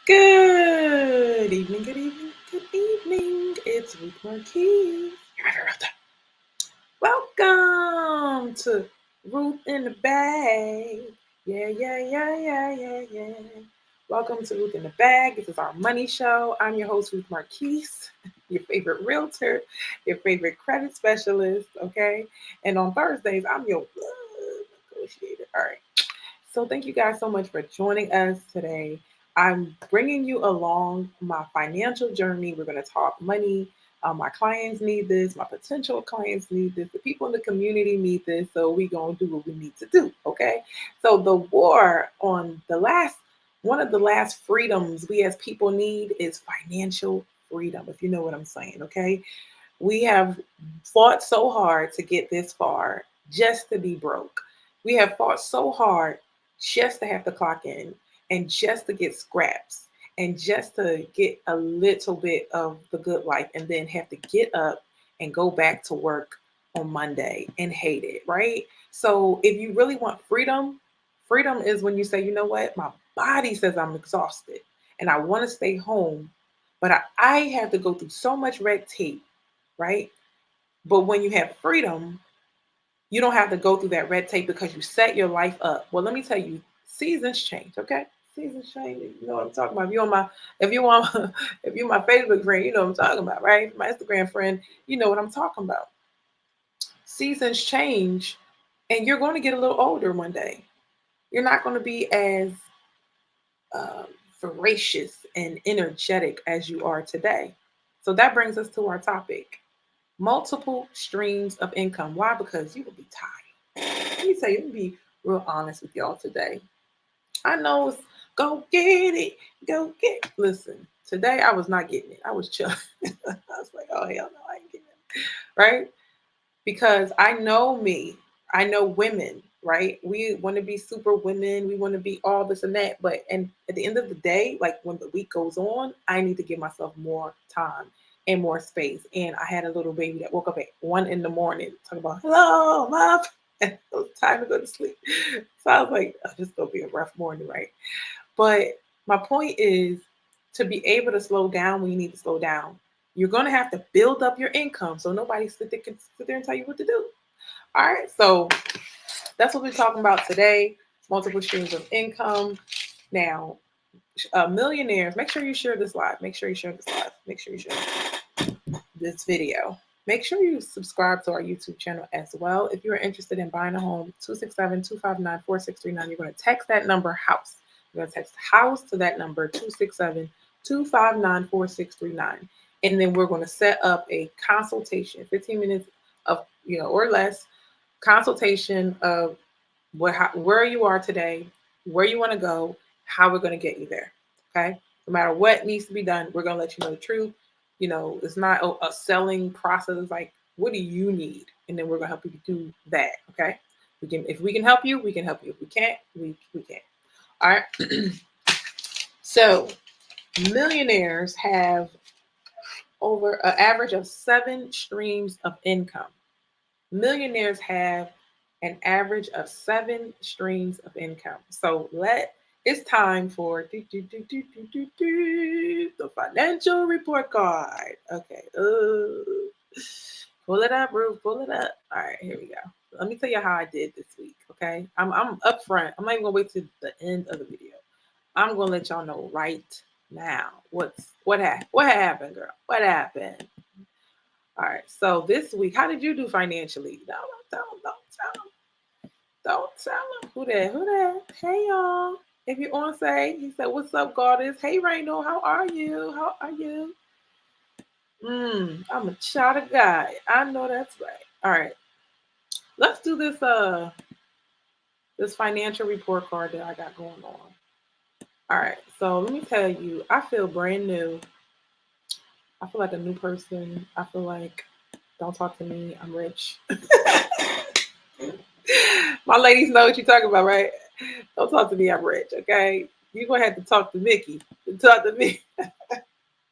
Good evening, good evening, good evening. It's Ruth Marquis. Welcome to Ruth in the Bag. Yeah. Welcome to Ruth in the Bag. This is our money show. I'm your host, Ruth Marquis, your favorite realtor, your favorite credit specialist, okay? And on Thursdays, I'm your negotiator. All right. So thank you guys so much for joining us today. I'm bringing you along my financial journey. We're going to talk money. My clients need this. My potential clients need this. The people in the community need this. So we're going to do what we need to do. Okay. So the war on one of the last freedoms we as people need is financial freedom, if you know what I'm saying. Okay. We have fought so hard to get this far just to be broke. We have fought so hard just to have to clock in and just to get scraps and just to get a little bit of the good life and then have to get up and go back to work on Monday and hate it, right? So if you really want freedom, freedom is when you say, you know what, my body says I'm exhausted and I want to stay home, but I have to go through so much red tape, right? But when you have freedom, you don't have to go through that red tape because you set your life up. Well, let me tell you, seasons change, okay? Seasons change. You know what I'm talking about. If you want, if you're my Facebook friend, you know what I'm talking about, right? My Instagram friend, you know what I'm talking about. Seasons change, and you're going to get a little older one day. You're not going to be as um, voracious and energetic as you are today. So that brings us to our topic: multiple streams of income. Why? Because you will be tired. Let me tell you, let me be real honest with y'all today. I know it's go get it, go get it. Listen, today I was not getting it. I was chilling. I was like, oh hell no, I ain't getting it. Right? Because I know me. I know women, right? We want to be super women. We want to be all this and that. And at the end of the day, like when the week goes on, I need to give myself more time and more space. And I had a little baby that woke up at 1 in the morning talking about, hello, mom. And it was time to go to sleep. So I was like, oh, this is going to be a rough morning, right? But my point is to be able to slow down when you need to slow down. You're going to have to build up your income so nobody can sit there and tell you what to do. All right, so that's what we're talking about today. Multiple streams of income. Now, millionaires, make sure you share this live. Make sure you share this live. Make sure you share this video. Make sure you subscribe to our YouTube channel as well. If you're interested in buying a home, 267-259-4639. You're going to text that number house. You're going to text house to that number, 267-259-4639. And then we're going to set up a consultation, 15 minutes of, or less consultation of where you are today, where you want to go, how we're going to get you there. Okay. No matter what needs to be done, we're going to let you know the truth. It's not a selling process. It's like, what do you need? And then we're going to help you do that. Okay. If we can help you, we can help you. If we can't, we can't. All right. So millionaires have over an average of 7 streams of income. Millionaires have an average of 7 streams of income. So it's time for the financial report card. Okay. Pull it up, Ruth. Pull it up. All right, here we go. Let me tell you how I did this week. Okay. I'm up front. I'm not even gonna wait to the end of the video. I'm gonna let y'all know right now what happened, girl. What happened? All right. So this week, how did you do financially? Don't tell them. Don't tell them. Don't tell them. Who that? Who that? Hey y'all. If you're on say, he said, "What's up, Goddess? Hey Randall, how are you? How are you?" I'm a child of God. I know that's right. All right. Let's do this financial report card that I got going on. All right. So let me tell you, I feel brand new. I feel like a new person. I feel like don't talk to me. I'm rich. My ladies know what you're talking about, right? Don't talk to me. I'm rich, okay? You're going to have to talk to Mickey to talk to me.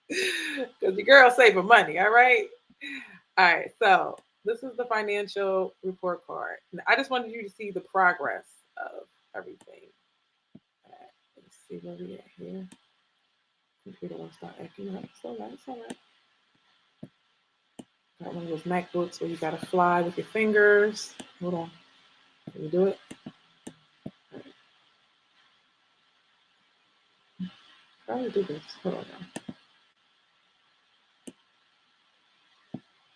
Because your girl saving money, all right? All right, so this is the financial report card. I just wanted you to see the progress of everything. All right, let's see where we at here. computer won't start acting up. It's all right. It's all right. Got one of those MacBooks where you gotta fly with your fingers. Hold on. Can you do it? How do you do this? Hold on now.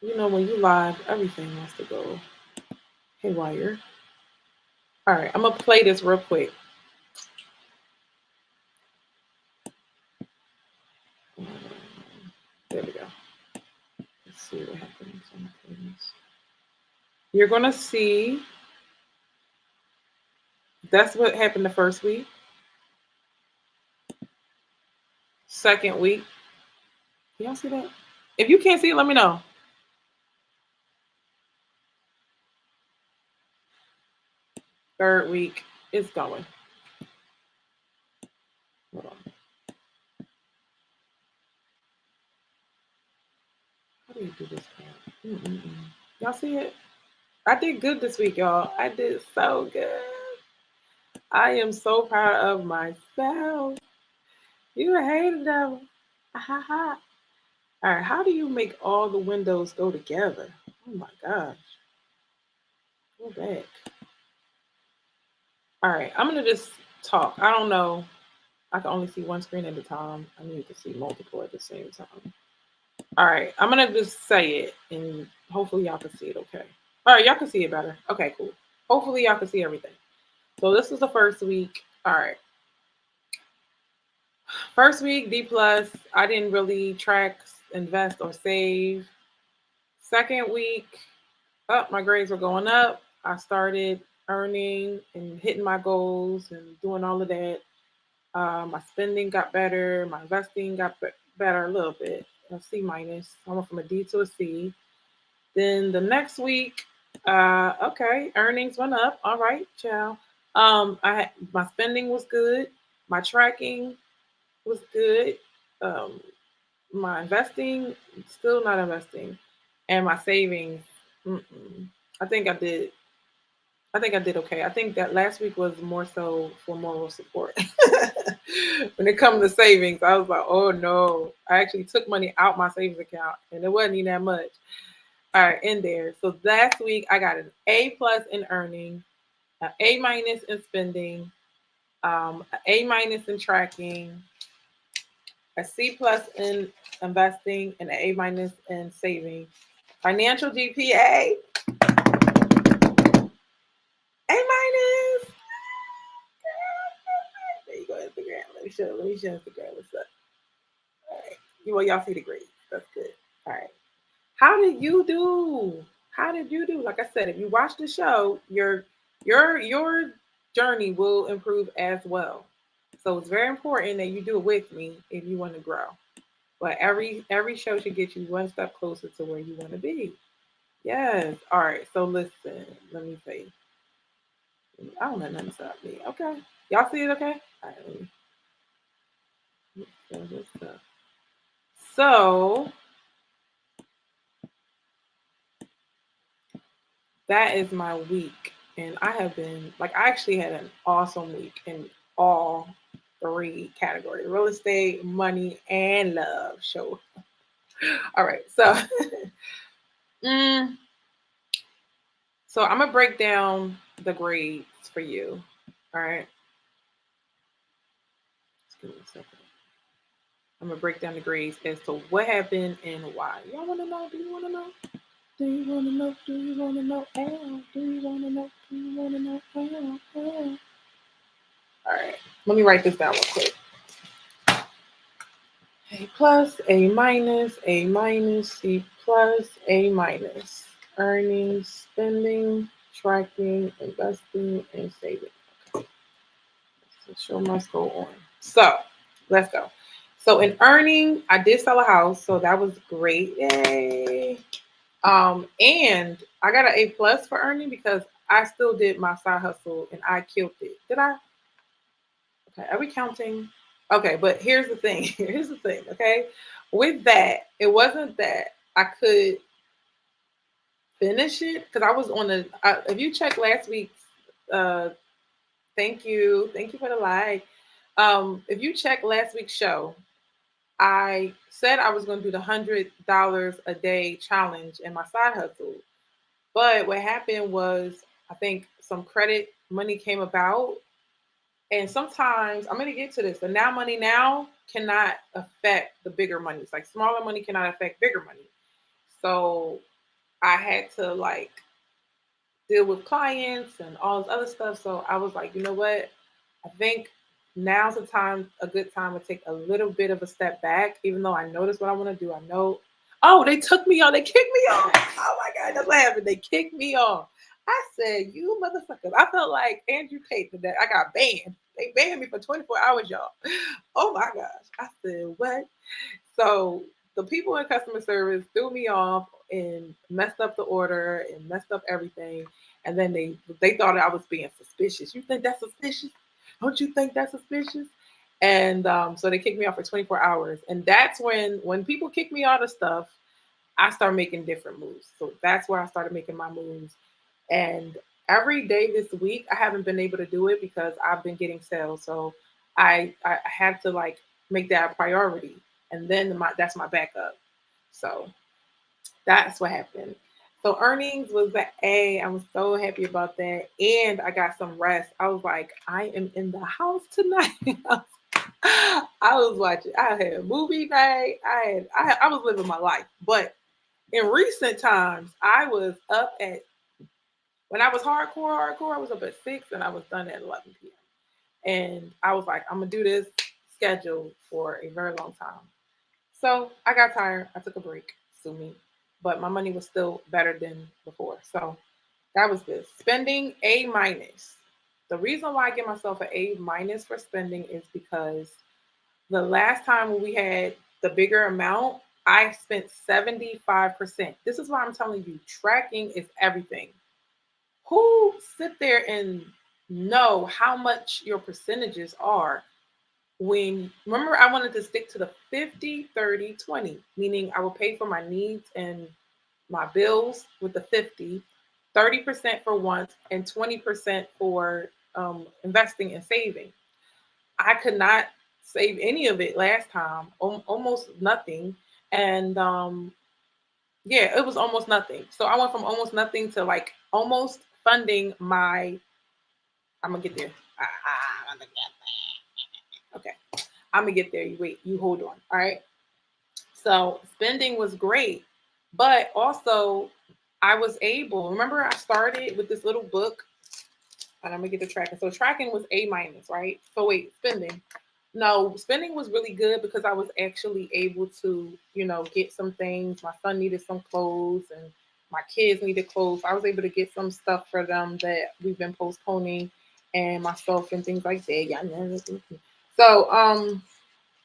You know, when you live, everything has to go haywire. All right, I'm gonna play this real quick. There we go. Let's see what happens on the things. You're gonna see that's what happened the first week. Second week. Y'all see that? If you can't see it, let me know. Third week, it's going. Hold on. How do you do this? Y'all see it? I did good this week, y'all. I did so good. I am so proud of myself. You hate the devil. Ha ha. All right, how do you make all the windows go together? Oh my gosh. Go back. All right, I'm gonna just talk. I don't know. I can only see one screen at a time. I need to see multiple at the same time. All right, I'm gonna just say it, and hopefully y'all can see it. Okay. All right, y'all can see it better. Okay, cool. Hopefully y'all can see everything. So this is the first week. All right. First week D plus. I didn't really track, invest, or save. Second week, up, my grades were going up. I started earning and hitting my goals and doing all of that. My spending got better. My investing got better a little bit. A C minus. I went from a D to a C. Then the next week, okay, earnings went up. All right, ciao. My spending was good. My tracking was good. Um, my investing, still not investing, and my savings. Mm-mm. I think I did. I think I did okay. I think that last week was more so for moral support. When it comes to savings, I was like, oh no. I actually took money out my savings account and it wasn't even that much. All right, in there. So last week I got an A plus in earning, an A minus in spending, an A minus in tracking, a C plus in investing, and an A minus in saving. Financial GPA, A minus. There you go, Instagram. Let me show Instagram what's up. All right. Y'all see the grades. That's good. All right. How did you do? How did you do? Like I said, if you watch the show, your journey will improve as well. So it's very important that you do it with me if you want to grow. But every show should get you one step closer to where you want to be. Yes. All right. So listen, let me see. I don't let nothing stop me. Okay. Y'all see it okay? All right, let me show this up. So that is my week. And I have been like I actually had an awesome week in all three categories: real estate, money, and love. Show. All right. So mm, so I'm gonna break down the grades for you. All right. Just give me a second. I'm gonna break down the grades as to what happened and why. Y'all wanna know? Do you wanna know? Do you wanna know? Do you wanna know? Do you wanna know? Do you wanna know? All right. Let me write this down real quick. A plus, A minus, A minus, C plus, A minus. Earning, spending, tracking, investing, and saving. Okay. So show must go on. So let's go. So in earning, I did sell a house, so that was great. Yay. And I got an A plus for earning because I still did my side hustle and I killed it. Did I? Okay, are we counting? Okay, but here's the thing. Here's the thing. Okay, with that, it wasn't that I could finish it because I was on the. If you check last week's, uh, thank you for the like. If you check last week's show, I said I was going to do the $100 a day challenge in my side hustle. But what happened was, I think some credit money came about. And sometimes I'm going to get to this. The now money now cannot affect the bigger monies. Like smaller money cannot affect bigger money. So I had to like deal with clients and all this other stuff. So I was like, you know what? I think now's the time, a good time to take a little bit of a step back, even though I know this what I want to do. I know, oh, they took me off. They kicked me off. Oh my God, that's what happened. They kicked me off. I said, you motherfuckers. I felt like Andrew Tate that I got banned. They banned me for 24 hours, y'all. Oh my gosh. I said, what? So the people in customer service threw me off and messed up the order and messed up everything. And then they thought I was being suspicious. You think that's suspicious? Don't you think that's suspicious? And so they kicked me off for 24 hours. And that's when people kick me out of stuff, I start making different moves. So that's where I started making my moves. And every day this week, I haven't been able to do it because I've been getting sales. So I have to like make that a priority, and then that's my backup. So that's what happened. So earnings was the A. I was so happy about that, and I got some rest. I was like, I am in the house tonight. I was watching. I had a movie night. I was living my life. But in recent times, I was up at when I was hardcore. I was up at 6 and I was done at 11 p.m. And I was like, I'm gonna do this schedule for a very long time. So I got tired. I took a break. Sue me, but my money was still better than before. So that was this spending A minus. The reason why I give myself an A minus for spending is because the last time when we had the bigger amount, I spent 75%. This is why I'm telling you, tracking is everything. Who sit there and know how much your percentages are? When remember I wanted to stick to the 50-30-20, meaning I will pay for my needs and my bills with the 50, 30% for wants, and 20% for investing and saving. I could not save any of it last time, almost nothing. And yeah, it was almost nothing. So I went from almost nothing to like almost funding my. I'm gonna get there. I'm gonna get there. Okay, I'm gonna get there. You wait. You hold on. All right. So spending was great, but also I was able. Remember, I started with this little book, and I'm gonna get the tracking. So tracking was A minus, right? So wait, spending. No, spending was really good because I was actually able to, get some things. My son needed some clothes and my kids needed clothes. I was able to get some stuff for them that we've been postponing and myself and things like that. Yeah, so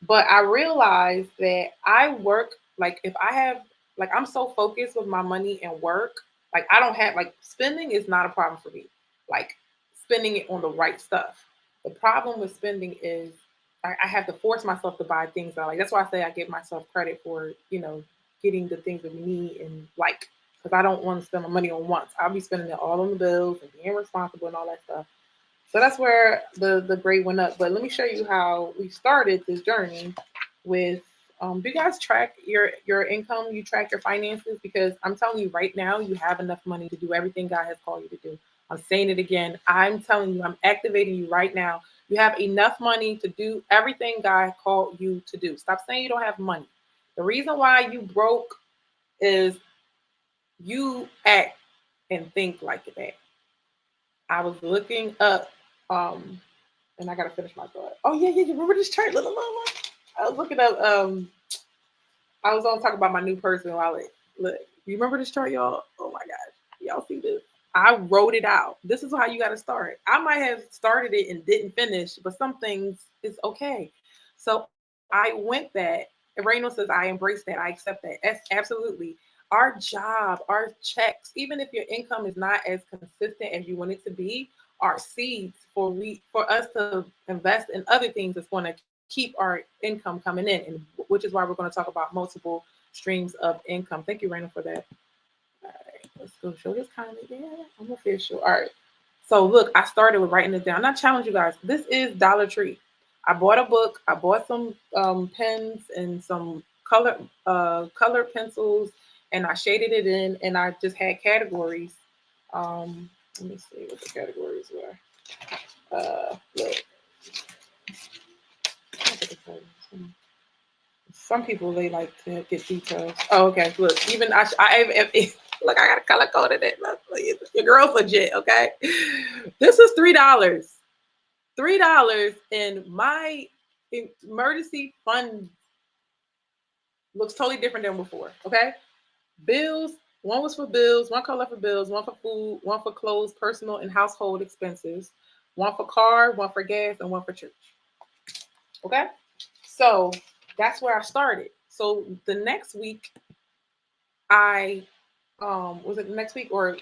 but I realized that I work like if I have like I'm so focused with my money and work, like I don't have like spending is not a problem for me. Like spending it on the right stuff. The problem with spending is I have to force myself to buy things that I like. That's why I say I give myself credit for, getting the things that we need and like because I don't want to spend my money on once. I'll be spending it all on the bills and being responsible and all that stuff. So that's where the grade went up. But let me show you how we started this journey with do you guys track your income? You track your finances? Because I'm telling you right now, you have enough money to do everything God has called you to do. I'm saying it again. I'm telling you, I'm activating you right now. You have enough money to do everything God called you to do. Stop saying you don't have money. The reason why you broke is you act and think like that. I was looking up and I gotta finish my thought. Oh yeah, yeah, you remember this chart? Look, look, look. I was looking up. I was on talk about my new personal wallet. Look, you remember this chart, y'all? Oh my gosh, y'all see this? I wrote it out. This is how you got to start. I might have started it and didn't finish, but some things is okay. So I went that. And Reno says I embrace that. I accept that. Absolutely. Our job, our checks, even if your income is not as consistent as you want it to be, are seeds for us to invest in other things that's going to keep our income coming in, and which is why we're going to talk about multiple streams of income. Thank you, Raina, for that. All right, let's go show this comment. Yeah, I'm official. All right. So look, I started with writing it down. I challenge you guys. This is Dollar Tree. I bought a book. I bought some pens and some color pencils, and I shaded it in, and I just had categories. Let me see what the categories were. Look, some people they like to get details. Oh, okay. Look, even look, I got a color coded it. Look, your girl's legit. Okay, this is $3. $3 in my emergency fund looks totally different than before. Okay, bills. One was for bills. One color for bills. One for food. One for clothes, personal and household expenses. One for car. One for gas, and one for church. Okay, so that's where I started. So the next week, I was it the next week or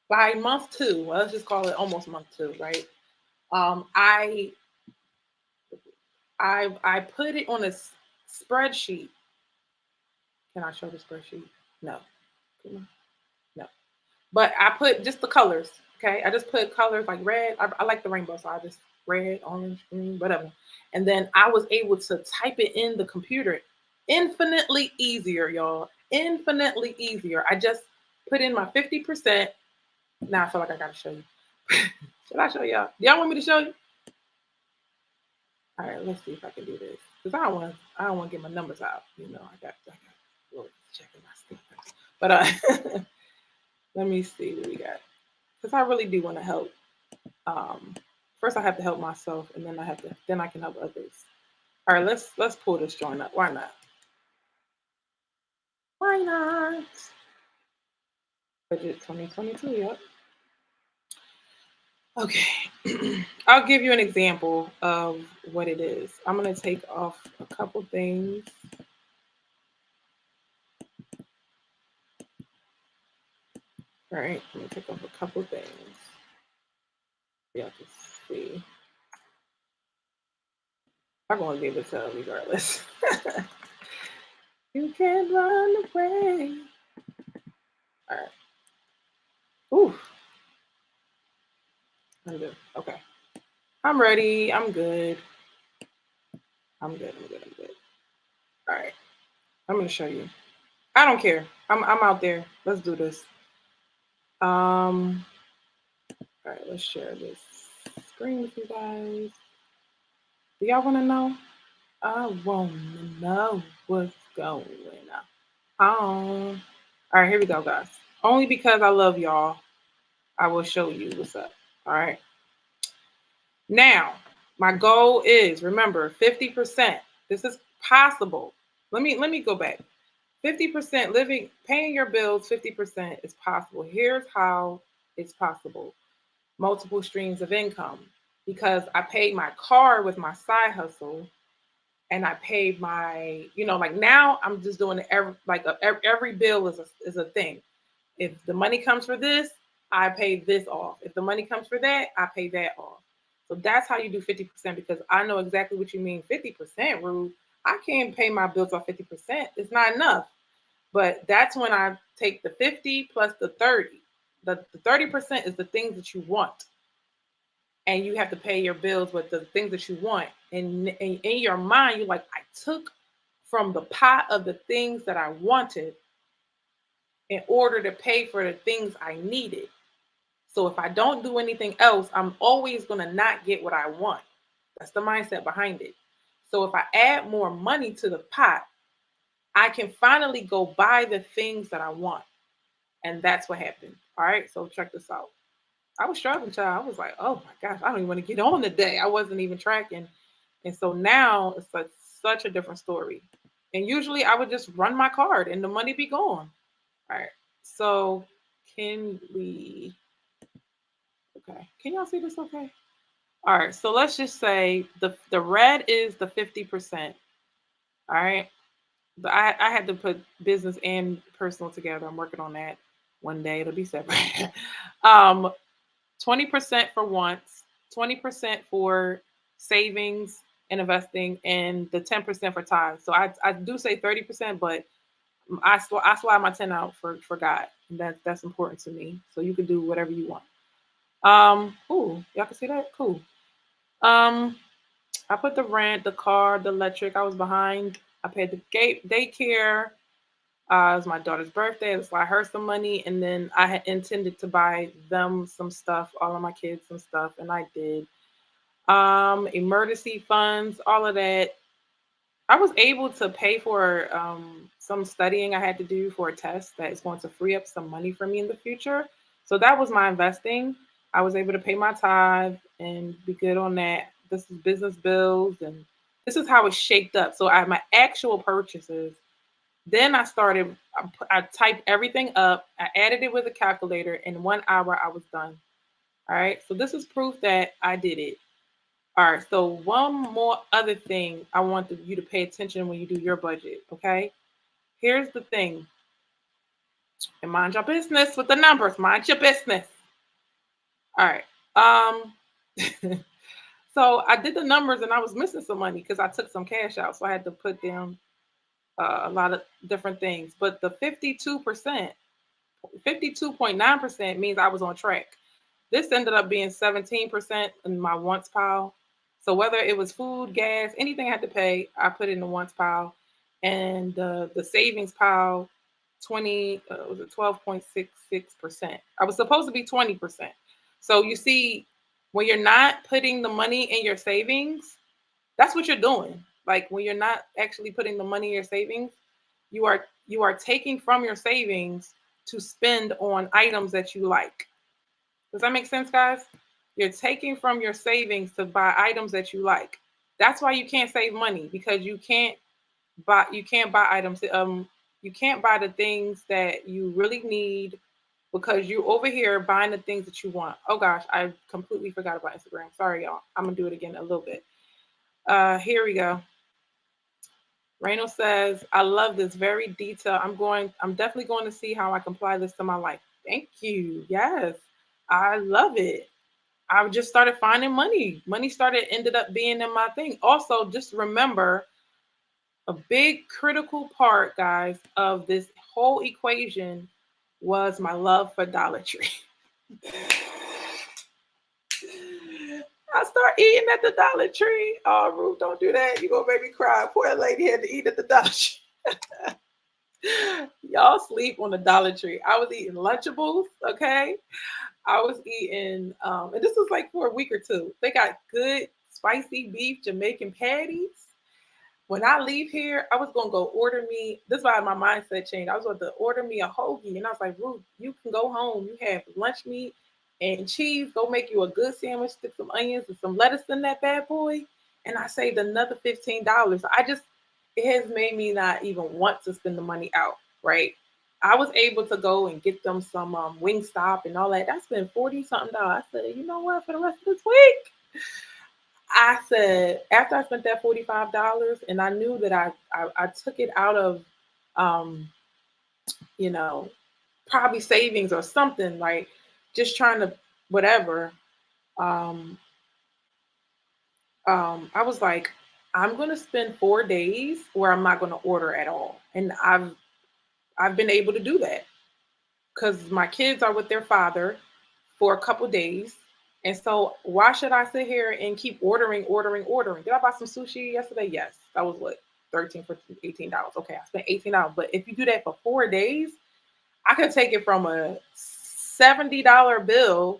by month two? Well, let's just call it almost month two, right? Um, I I put it on a spreadsheet. Can I show the spreadsheet? No. No. But I put just the colors. Okay. I just put colors like red. I like the rainbow, so I just red, orange, green, whatever. And then I was able to type it in the computer. Infinitely easier, y'all. Infinitely easier. I just put in my 50%. Now I feel like I gotta show you. Should I show y'all? Do y'all want me to show you? All right, let's see if I can do this. Because I don't want to get my numbers out. You know, I got well, checking my stuff. But let me see what we got. Because I really do want to help. First I have to help myself, and then I can help others. All right, let's pull this joint up. Why not? Why not? Budget 2022, yep. Okay. I'll give you an example of what it is. I'm gonna take off a couple things. All right, let me take off a couple things. Yeah, just see. I'm gonna be able to tell regardless. You can't run away. All right. Ooh. I'm good. Okay. I'm ready. I'm good. I'm good. I'm good. I'm good. All right. I'm gonna show you. I don't care. I'm out there. Let's do this. All right, let's share this screen with you guys. Do y'all wanna know? I wanna know what's going on. All right, here we go, guys. Only because I love y'all, I will show you what's up. All right. Now, my goal is remember 50%. This is possible. Let me go back. 50% paying your bills, 50% is possible. Here's how it's possible. Multiple streams of income. Because I paid my car with my side hustle, and I paid my, like now I'm just doing it every bill is a thing. If the money comes for this, I pay this off. If the money comes for that, I pay that off. So that's how you do 50% because I know exactly what you mean. 50%, Ruth. I can't pay my bills off 50%. It's not enough. But that's when I take the 50 plus the 30. The 30% is the things that you want. And you have to pay your bills with the things that you want. And in your mind, you're like, I took from the pot of the things that I wanted in order to pay for the things I needed. So if I don't do anything else, I'm always going to not get what I want. That's the mindset behind it. So if I add more money to the pot, I can finally go buy the things that I want. And that's what happened. All right. So check this out. I was struggling, child. I was like, oh my gosh, I don't even want to get on today. I wasn't even tracking. And so now it's like such a different story. And usually I would just run my card and the money be gone. All right. So can we, okay. Can y'all see this okay? All right. So let's just say the red is the 50%. All right. But I had to put business and personal together. I'm working on that. One day it'll be separate. 20% for wants, 20% for savings and investing, and the 10% for tithes. So I do say 30%, but I slide my 10 out for God. And that's important to me. So you can do whatever you want. Ooh, y'all can see that? Cool. Um, I put the rent, the car, the electric. I was behind. I paid the gate daycare. It was my daughter's birthday, so I her some money, and then I had intended to buy them some stuff, all of my kids some stuff, and I did. Emergency funds, all of that. I was able to pay for some studying I had to do for a test that is going to free up some money for me in the future. So that was my investing. I was able to pay my tithe and be good on that. This is business bills, and this is how it's shaped up. So I have my actual purchases. Then I started, I typed everything up, I added it with a calculator. In 1 hour, I was done. All right. So this is proof that I did it. All right. So one more other thing I want you to pay attention when you do your budget. Okay. Here's the thing, and mind your business with the numbers. Mind your business. All right. Um. So I did the numbers and I was missing some money because I took some cash out, so I had to put down a lot of different things. But the 52.9% means I was on track. This ended up being 17% in my wants pile. So whether it was food, gas, anything I had to pay, I put it in the wants pile. And the savings pile, 20 was it 12.66%. I was supposed to be 20%. So you see, when you're not putting the money in your savings, that's what you're doing. Like when you're not actually putting the money in your savings, you are taking from your savings to spend on items that you like. Does that make sense, guys? You're taking from your savings to buy items that you like. That's why you can't save money, because you can't buy items. You can't buy the things that you really need because you're over here buying the things that you want. Oh gosh, I completely forgot about Instagram. Sorry, y'all. I'm gonna do it again a little bit. Here we go. Reno says, I love this very detailed. I'm definitely going to see how I can apply this to my life. Thank you. Yes. I love it. I just started finding money. Money started ended up being in my thing. Also, just remember a big critical part, guys, of this whole equation was my love for Dollar Tree. I start eating at the Dollar Tree. Oh, Ruth, don't do that. You're gonna make me cry. Poor lady had to eat at the Dollar Tree. Y'all sleep on the Dollar Tree. I was eating Lunchables, okay? I was eating, and this was like for a week or two. They got good spicy beef Jamaican patties. When I leave here, I was gonna go order me. This is why my mindset changed. I was going to order me a hoagie, and I was like, Ruth, you can go home. You have lunch meat and cheese. Go make you a good sandwich. Stick some onions and some lettuce in that bad boy. And I saved another $15. It has made me not even want to spend the money out. Right. I was able to go and get them some Wingstop and all that. I spent 40 something dollars. I said, you know what, for the rest of this week, I said, after I spent that $45, and I knew that I took it out of, um, you know, probably savings or something, like just trying to whatever. Um, I was like, I'm gonna spend 4 days where I'm not gonna order at all, and I've been able to do that because my kids are with their father for a couple days. And so why should I sit here and keep ordering? Did I buy some sushi yesterday? Yes. That was what, 13 for $18. Okay, I spent $18. But if you do that for 4 days, I could take it from a $70 bill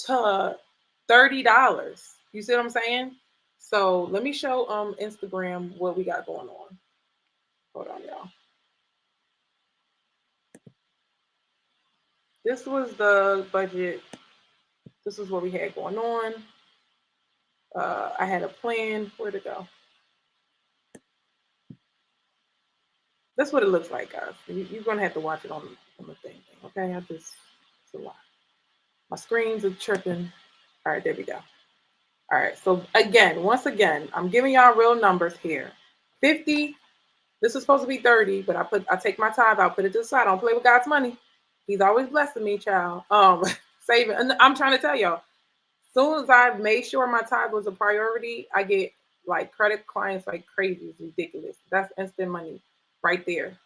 to $30. You see what I'm saying? So let me show Instagram what we got going on. Hold on, y'all. This was the budget. This is what we had going on. I had a plan. Where'd it go? That's what it looks like, guys. You're gonna have to watch it on the thing. Okay, it's a lot. My screens are tripping. All right, there we go. All right, so once again, I'm giving y'all real numbers here. 50. This is supposed to be 30, but I take my tithe out, put it to the side. I don't play with God's money. He's always blessing me, child. Saving. And I'm trying to tell y'all, soon as I made sure my tithe was a priority, I get like credit clients like crazy. It's ridiculous. That's instant money right there.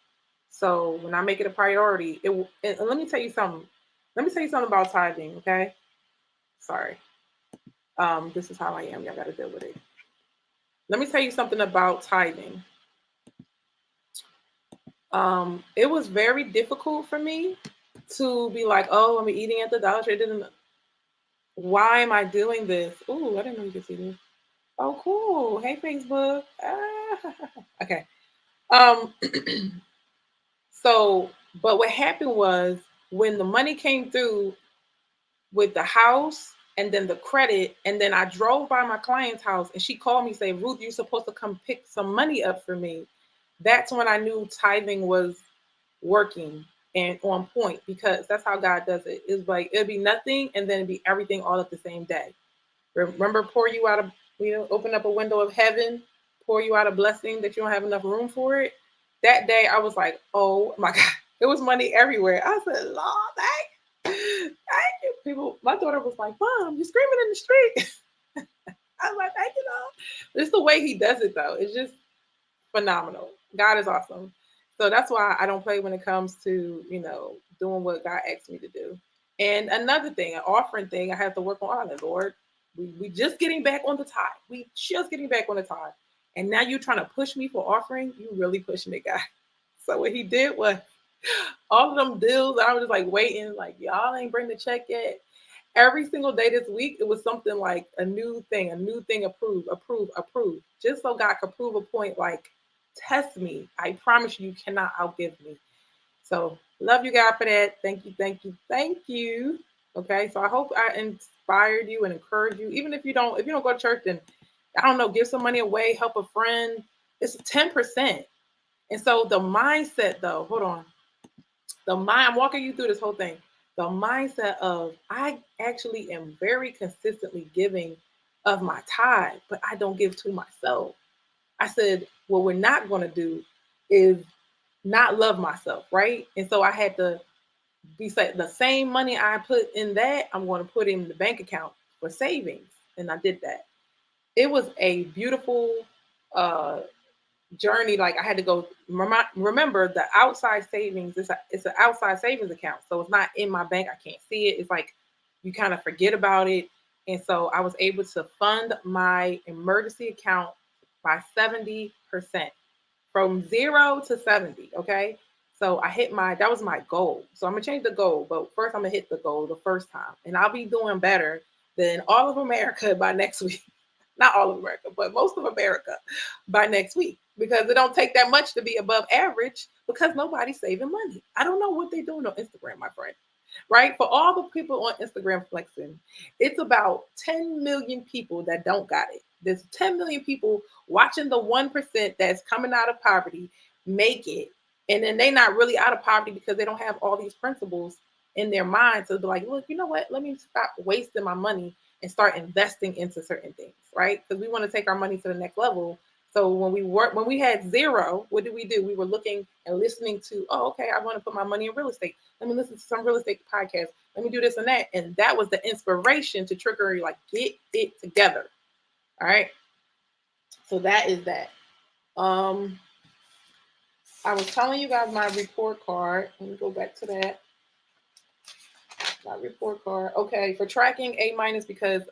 So when I make it a priority, it will. And let me tell you something. Let me tell you something about tithing. Okay. Sorry. This is how I am. Y'all got to deal with it. let me tell you something about tithing. It was very difficult for me to be like, oh, I'm eating at the Dollar Tree. Why am I doing this? Oh, I didn't know you could see this. Oh, cool. Hey, Facebook. Ah. Okay. Um, so, but what happened was when the money came through with the house and then the credit, and then I drove by my client's house and she called me, say, Ruth, you're supposed to come pick some money up for me. That's when I knew tithing was working and on point, because that's how God does it. It's like it'll be nothing and then it'll be everything all at the same day. Remember, pour you out of, open up a window of heaven, pour you out a blessing that you don't have enough room for it. That day I was like, oh my God, it was money everywhere. I said, Lord, thank you. People, my daughter was like, Mom, you're screaming in the street. I was like, thank you, though. It's the way he does it though. It's just phenomenal. God is awesome. So that's why I don't play when it comes to, doing what God asked me to do. And another thing, an offering thing, I have to work on it, Lord. We just getting back on the tithe. We just getting back on the tithe. And now you're trying to push me for offering. You really pushing it, God. So what he did was all of them deals, I was just like waiting, like y'all ain't bring the check yet. Every single day this week, it was something like a new thing, approved, just so God could prove a point. Like, test me. I promise you cannot outgive me. So love you, God, for that. Thank you, thank you, thank you. Okay, so I hope I inspired you and encouraged you. Even if you don't go to church, then I don't know, give some money away, help a friend. It's 10%. And so the mindset, though, hold on. I'm walking you through this whole thing. The mindset of I actually am very consistently giving of my tithe, but I don't give to myself. I said, what we're not going to do is not love myself, right? And so I had to be say the same money I put in that, I'm going to put in the bank account for savings. And I did that. It was a beautiful uh journey. Like I had to go remember the outside savings. It's an outside savings account, so it's not in my bank. I can't see it. It's like you kind of forget about it. And so I was able to fund my emergency account by 70%, from 0 to 70. Okay, so I hit that was my goal. So I'm gonna change the goal, but first I'm gonna hit the goal the first time, and I'll be doing better than all of America by next week. Not all of America, but most of America by next week, because it don't take that much to be above average, because nobody's saving money. I don't know what they're doing on Instagram, my friend. Right? For all the people on Instagram flexing, it's about 10 million people that don't got it. There's 10 million people watching the 1% that's coming out of poverty make it. And then they're not really out of poverty because they don't have all these principles in their mind. So they're like, look, you know what? Let me stop wasting my money and start investing into certain things, right? Because we want to take our money to the next level. So when we had zero, what did we do? We were looking and listening to, oh, okay, I want to put my money in real estate. Let me listen to some real estate podcasts. Let me do this and that. And that was the inspiration to trigger you, like, get it together. All right. So that is that. I was telling you guys my report card. Let me go back to that. My report card. Okay, for tracking A-, because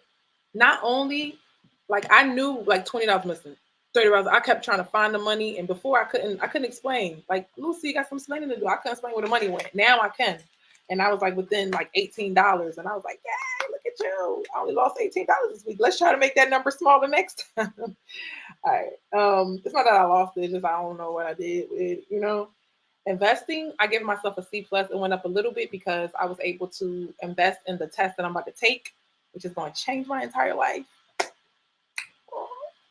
not only like I knew like $20 missing, $30. I kept trying to find the money, and before I couldn't explain. Like, Lucy, you got some explaining to do. I couldn't explain where the money went. Now I can. And I was like within like $18. And I was like, yay, look at you. I only lost $18 this week. Let's try to make that number smaller next time. All right. It's not that I lost it, it's just I don't know what I did with, investing. I give myself a C plus. It went up a little bit because I was able to invest in the test that I'm about to take, which is going to change my entire life.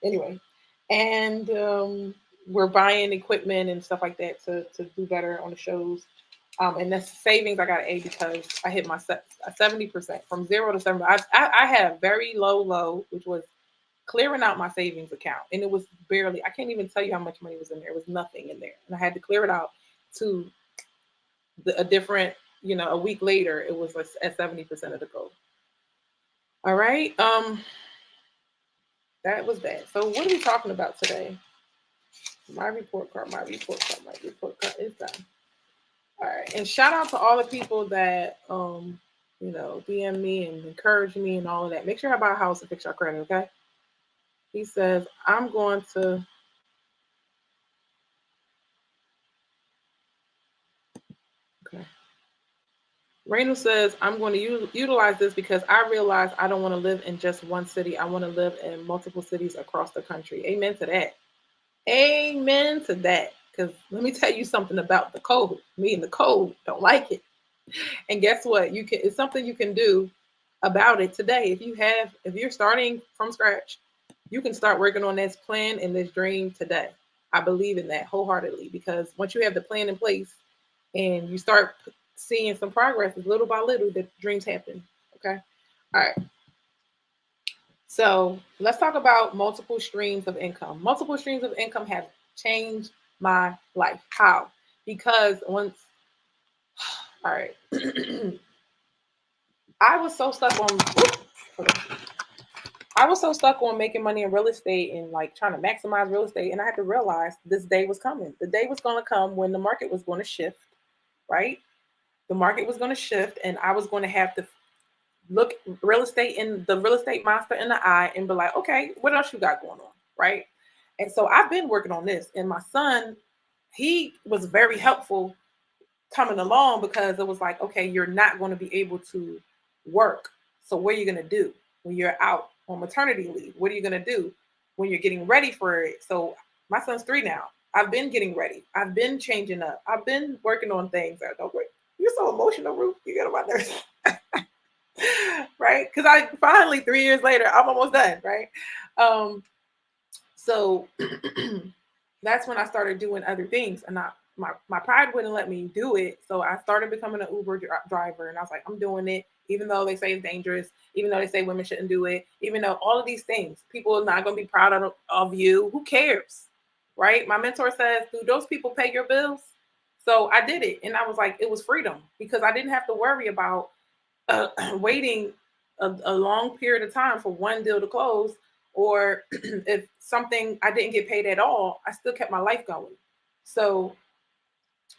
Anyway, and we're buying equipment and stuff like that to do better on the shows. And the savings, I got an A because I hit my 70%, from 0 to 70. I had a very low, which was clearing out my savings account. And it was barely, I can't even tell you how much money was in there. It was nothing in there. And I had to clear it out to a different, a week later, it was at 70% of the goal. All right. That was that. So what are we talking about today? My report card is done. All right. And shout out to all the people that DM me and encourage me and all of that. Make sure I buy a house and fix your credit, okay? He says, I'm going to. Okay. Rainu says, I'm going to utilize this because I realize I don't want to live in just one city. I want to live in multiple cities across the country. Amen to that. Amen to that. Because let me tell you something about the code. Me and the code don't like it. And guess what? You can. It's something you can do about it today. If you're starting from scratch, you can start working on this plan and this dream today. I believe in that wholeheartedly because once you have the plan in place and you start seeing some progress, little by little, the dreams happen. Okay. All right. So let's talk about multiple streams of income. Multiple streams of income have changed my life. How? Because once, all right, I was so stuck on. I was so stuck on making money in real estate and like trying to maximize real estate, and I had to realize this day was coming. The day was going to come when the market was going to shift, right? The market was going to shift, and I was going to have to look real estate in the real estate monster in the eye and be like, okay, what else you got going on, right? And so I've been working on this, and my son, he was very helpful coming along because it was like, okay, you're not going to be able to work. So what are you going to do when you're out on maternity leave? What are you going to do when you're getting ready for it? So my son's 3 now. I've been getting ready. I've been changing up. I've been working on things. You're so emotional, Ruth. You get on my nerves. Right? Because I finally 3 years later, I'm almost done. Right? So that's when I started doing other things, and my pride wouldn't let me do it. So I started becoming an Uber driver, and I was like, I'm doing it, even though they say it's dangerous, even though they say women shouldn't do it, even though all of these things, people are not going to be proud of you. Who cares, right? My mentor says, do those people pay your bills? So I did it, and I was like, it was freedom because I didn't have to worry about waiting a long period of time for one deal to close, or if something I didn't get paid at all, I still kept my life going. So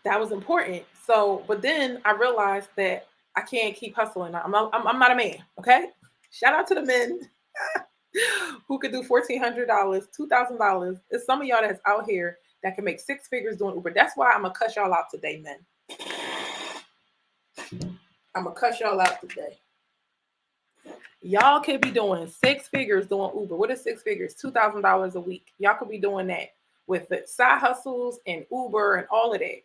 that was important. So, but then I realized that I can't keep hustling. I'm not a man. Okay. Shout out to the men who could do $1,400, $2,000. It's some of y'all that's out here that can make 6 figures doing Uber. That's why I'm gonna cuss y'all out today, men. I'm gonna cuss y'all out today. Y'all could be doing 6 figures doing Uber. What is 6 figures? $2,000 a week. Y'all could be doing that with the side hustles and Uber and all of that.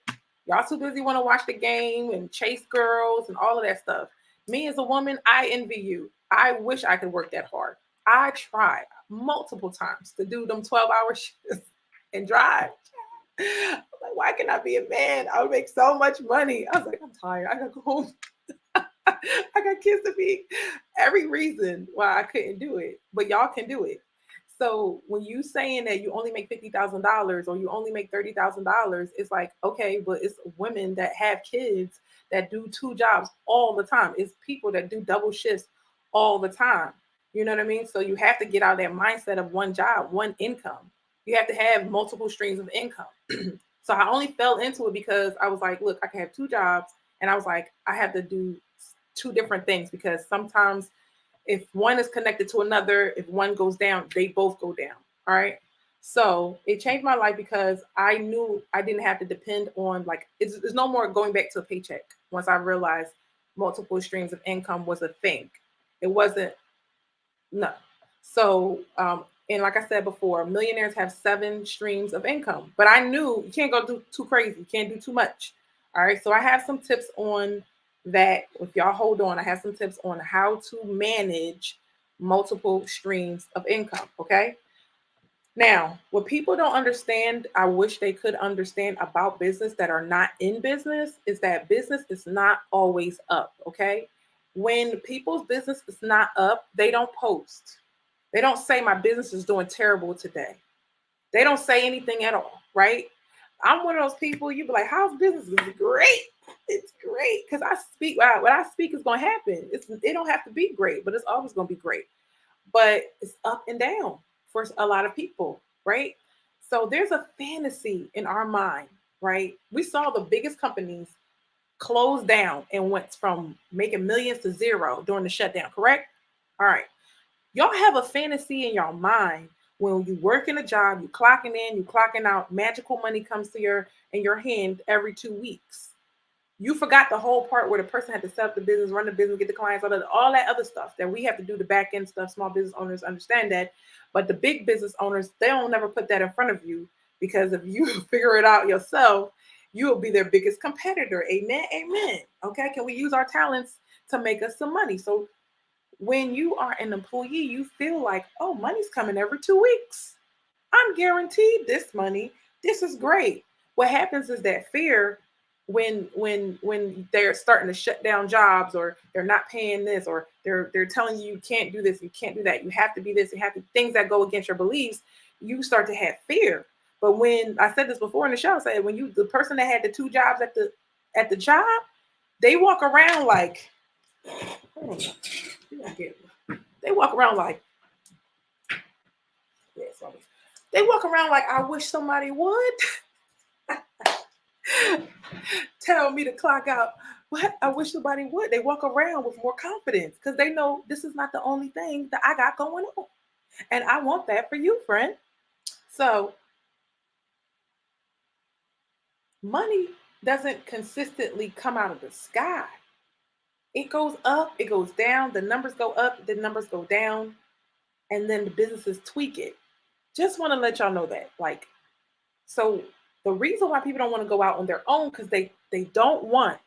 Y'all too busy want to watch the game and chase girls and all of that stuff. Me as a woman, I envy you. I wish I could work that hard. I tried multiple times to do them 12-hour shifts and drive. I'm like, why can I be a man? I would make so much money. I was like, I'm tired. I gotta go home. I got kids to feed. Every reason why I couldn't do it, but y'all can do it. So when you saying that you only make $50,000 or you only make $30,000, it's like, okay, but it's women that have kids that do 2 jobs all the time. It's people that do double shifts all the time. You know what I mean? So you have to get out of that mindset of one job, one income. You have to have multiple streams of income. So I only fell into it because I was like, look, I can have 2 jobs. And I was like, I have to do 2 different things because sometimes if one is connected to another, if one goes down, they both go down. All right. So it changed my life because I knew I didn't have to depend on like it's no more going back to a paycheck once I realized multiple streams of income was a thing. It wasn't no. So and like I said before, millionaires have 7 streams of income. But I knew you can't go too crazy. You can't do too much. All right. So I have some tips on that. If y'all hold on, I have some tips on how to manage multiple streams of income. Okay. Now, what people don't understand, I wish they could understand about business that are not in business, is that business is not always up. Okay. When people's business is not up, they don't post. They don't say my business is doing terrible today. They don't say anything at all, right? I'm one of those people, you be like, how's business? It's great. It's great. Because I speak, what I speak is going to happen. It don't have to be great, but it's always going to be great. But it's up and down for a lot of people, right? So there's a fantasy in our mind, right? We saw the biggest companies close down and went from making millions to zero during the shutdown, correct? All right. Y'all have a fantasy in your mind When you work in a job, you clocking in, you clocking out, magical money comes to your hand every 2 weeks. You forgot the whole part where the person had to set up the business, run the business, get the clients, all that other stuff that we have to do, the back end stuff. Small business owners understand that. But the big business owners, they don't never put that in front of you, because if you figure it out yourself, you will be their biggest competitor. Amen. Amen. Okay. Can we use our talents to make us some money? So when you are an employee, you feel like, oh, money's coming every 2 weeks. I'm guaranteed this money. This is great. What happens is that fear, when they're starting to shut down jobs, or they're not paying this, or they're telling you can't do this, you can't do that, you have to be this, you have to, things that go against your beliefs, you start to have fear. But when I said this before in the show, I said when you, the person that had the 2 jobs at the job, they walk around like, they walk around like, yeah, sorry. They walk around like, I wish somebody would tell me to clock out. What? I wish somebody would. They walk around with more confidence because they know this is not the only thing that I got going on. And I want that for you, friend. So money doesn't consistently come out of the sky. It goes up, it goes down, the numbers go up, the numbers go down, and then the businesses tweak it. Just want to let y'all know that. Like, so the reason why people don't want to go out on their own, because they don't want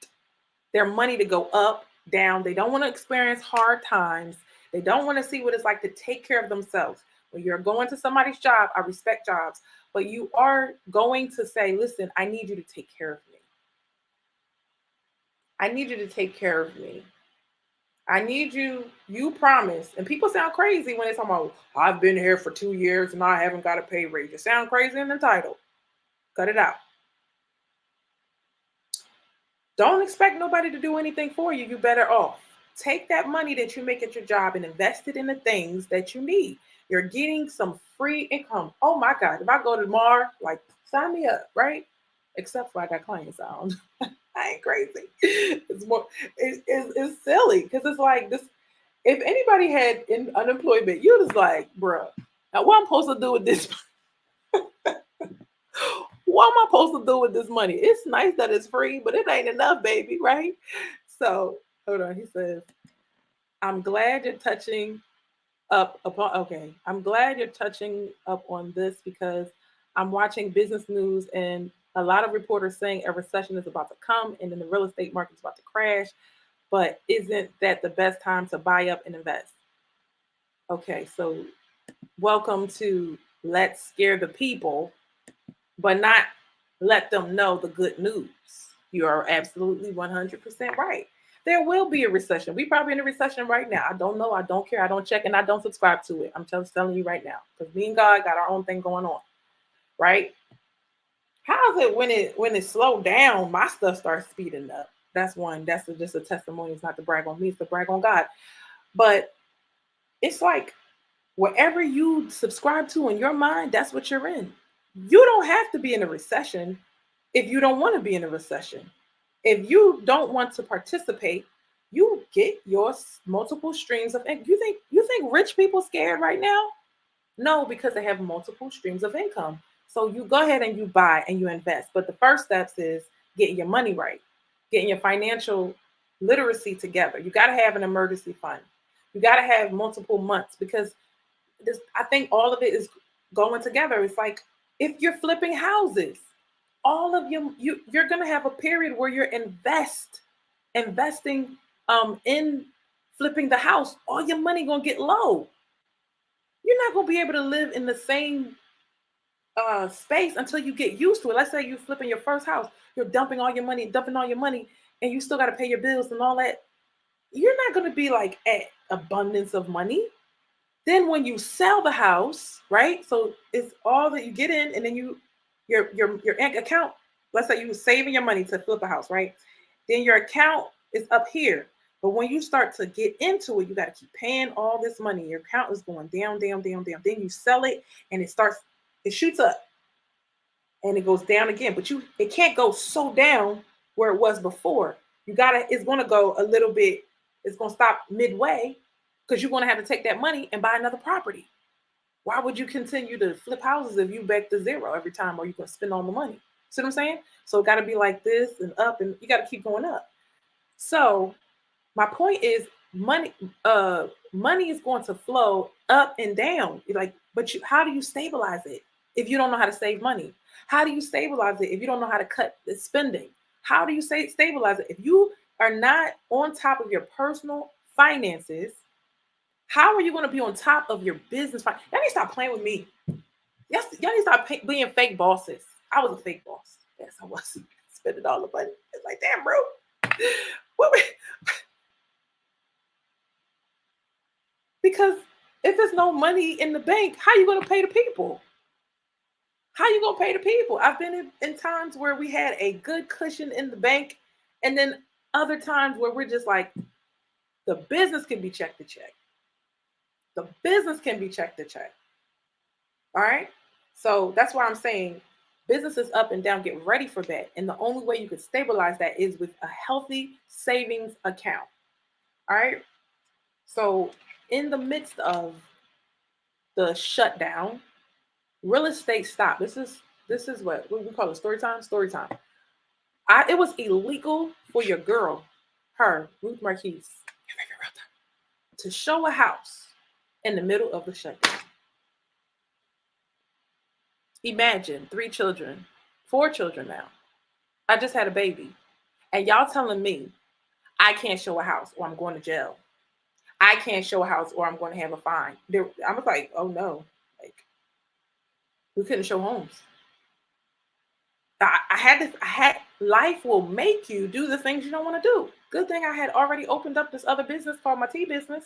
their money to go up, down. They don't want to experience hard times. They don't want to see what it's like to take care of themselves. When you're going to somebody's job, I respect jobs, but you are going to say, listen, I need you to take care of me. I need you to take care of me. I need you promise. And people sound crazy when they talk about, I've been here for 2 years and I haven't got a pay raise. You sound crazy in the title. Cut it out. Don't expect nobody to do anything for you. You're better off. Take that money that you make at your job and invest it in the things that you need. You're getting some free income. Oh my God. If I go to Mar, like, sign me up, right? Except for I got client sound. I ain't crazy. It's more, it's silly because it's like this. If anybody had unemployment, you just like, bruh, now what I'm supposed to do with this? What am I supposed to do with this money? It's nice that it's free, but it ain't enough, baby, right? So hold on. He says, I'm glad you're touching up upon, okay. I'm glad you're touching up on this because I'm watching business news and a lot of reporters saying a recession is about to come and then the real estate market is about to crash. But isn't that the best time to buy up and invest? Okay, so welcome to Let's Scare the People, but not let them know the good news. You are absolutely 100% right. There will be a recession. We probably in a recession right now. I don't know. I don't care. I don't check and I don't subscribe to it. I'm just telling you right now because me and God got our own thing going on, right? How is it when it slowed down, my stuff starts speeding up? That's one. That's just a testimony. It's not to brag on me. It's to brag on God. But it's like whatever you subscribe to in your mind, that's what you're in. You don't have to be in a recession if you don't want to be in a recession. If you don't want to participate, you get your multiple streams of income. You think rich people scared right now? No, because they have multiple streams of income. So you go ahead and you buy and you invest. But the first steps is getting your money right, getting your financial literacy together. You got to have an emergency fund. You got to have multiple months because this, I think all of it is going together. It's like if you're flipping houses, all of you're gonna have a period where you're investing in flipping the house. All your money gonna get low. You're not gonna be able to live in the same space until you get used to it. Let's say you're flipping your first house, you're dumping all your money, and you still got to pay your bills and all that. You're not gonna be like at abundance of money. Then when you sell the house, right? So it's all that you get in, and then your account. Let's say you were saving your money to flip a house, right? Then your account is up here. But when you start to get into it, you got to keep paying all this money. Your account is going down, down, down, down. Then you sell it, and it shoots up, and it goes down again. But it can't go so down where it was before. It's gonna go a little bit. It's gonna stop midway because you're gonna have to take that money and buy another property. Why would you continue to flip houses if you back to zero every time or you can spend all the money? See what I'm saying? So it got to be like this and up, and you got to keep going up. So my point is money is going to flow up and down. Like, but how do you stabilize it if you don't know how to save money? How do you stabilize it if you don't know how to cut the spending? How do you stabilize it if you are not on top of your personal finances? How are you going to be on top of your business? Y'all need to stop playing with me. Y'all need to stop being fake bosses. I was a fake boss. Yes, I was. Spending all the money. It's like, damn, bro. What? Because if there's no money in the bank, how you going to pay the people? How you going to pay the people? I've been in times where we had a good cushion in the bank, and then other times where we're just like, the business can be check to check. The business can be check to check. All right. So that's why I'm saying business is up and down. Get ready for that. And the only way you can stabilize that is with a healthy savings account. All right. So in the midst of the shutdown, real estate stopped. This is what we call it, story time. Story time. It was illegal for your girl, her Ruth Marquise, to show a house in the middle of the shutdown. Imagine 3 children, 4 children now. I just had a baby. And y'all telling me I can't show a house or I'm going to jail. I can't show a house or I'm going to have a fine. I was like, oh no. Like, we couldn't show homes. Life will make you do the things you don't want to do. Good thing I had already opened up this other business called my tea business.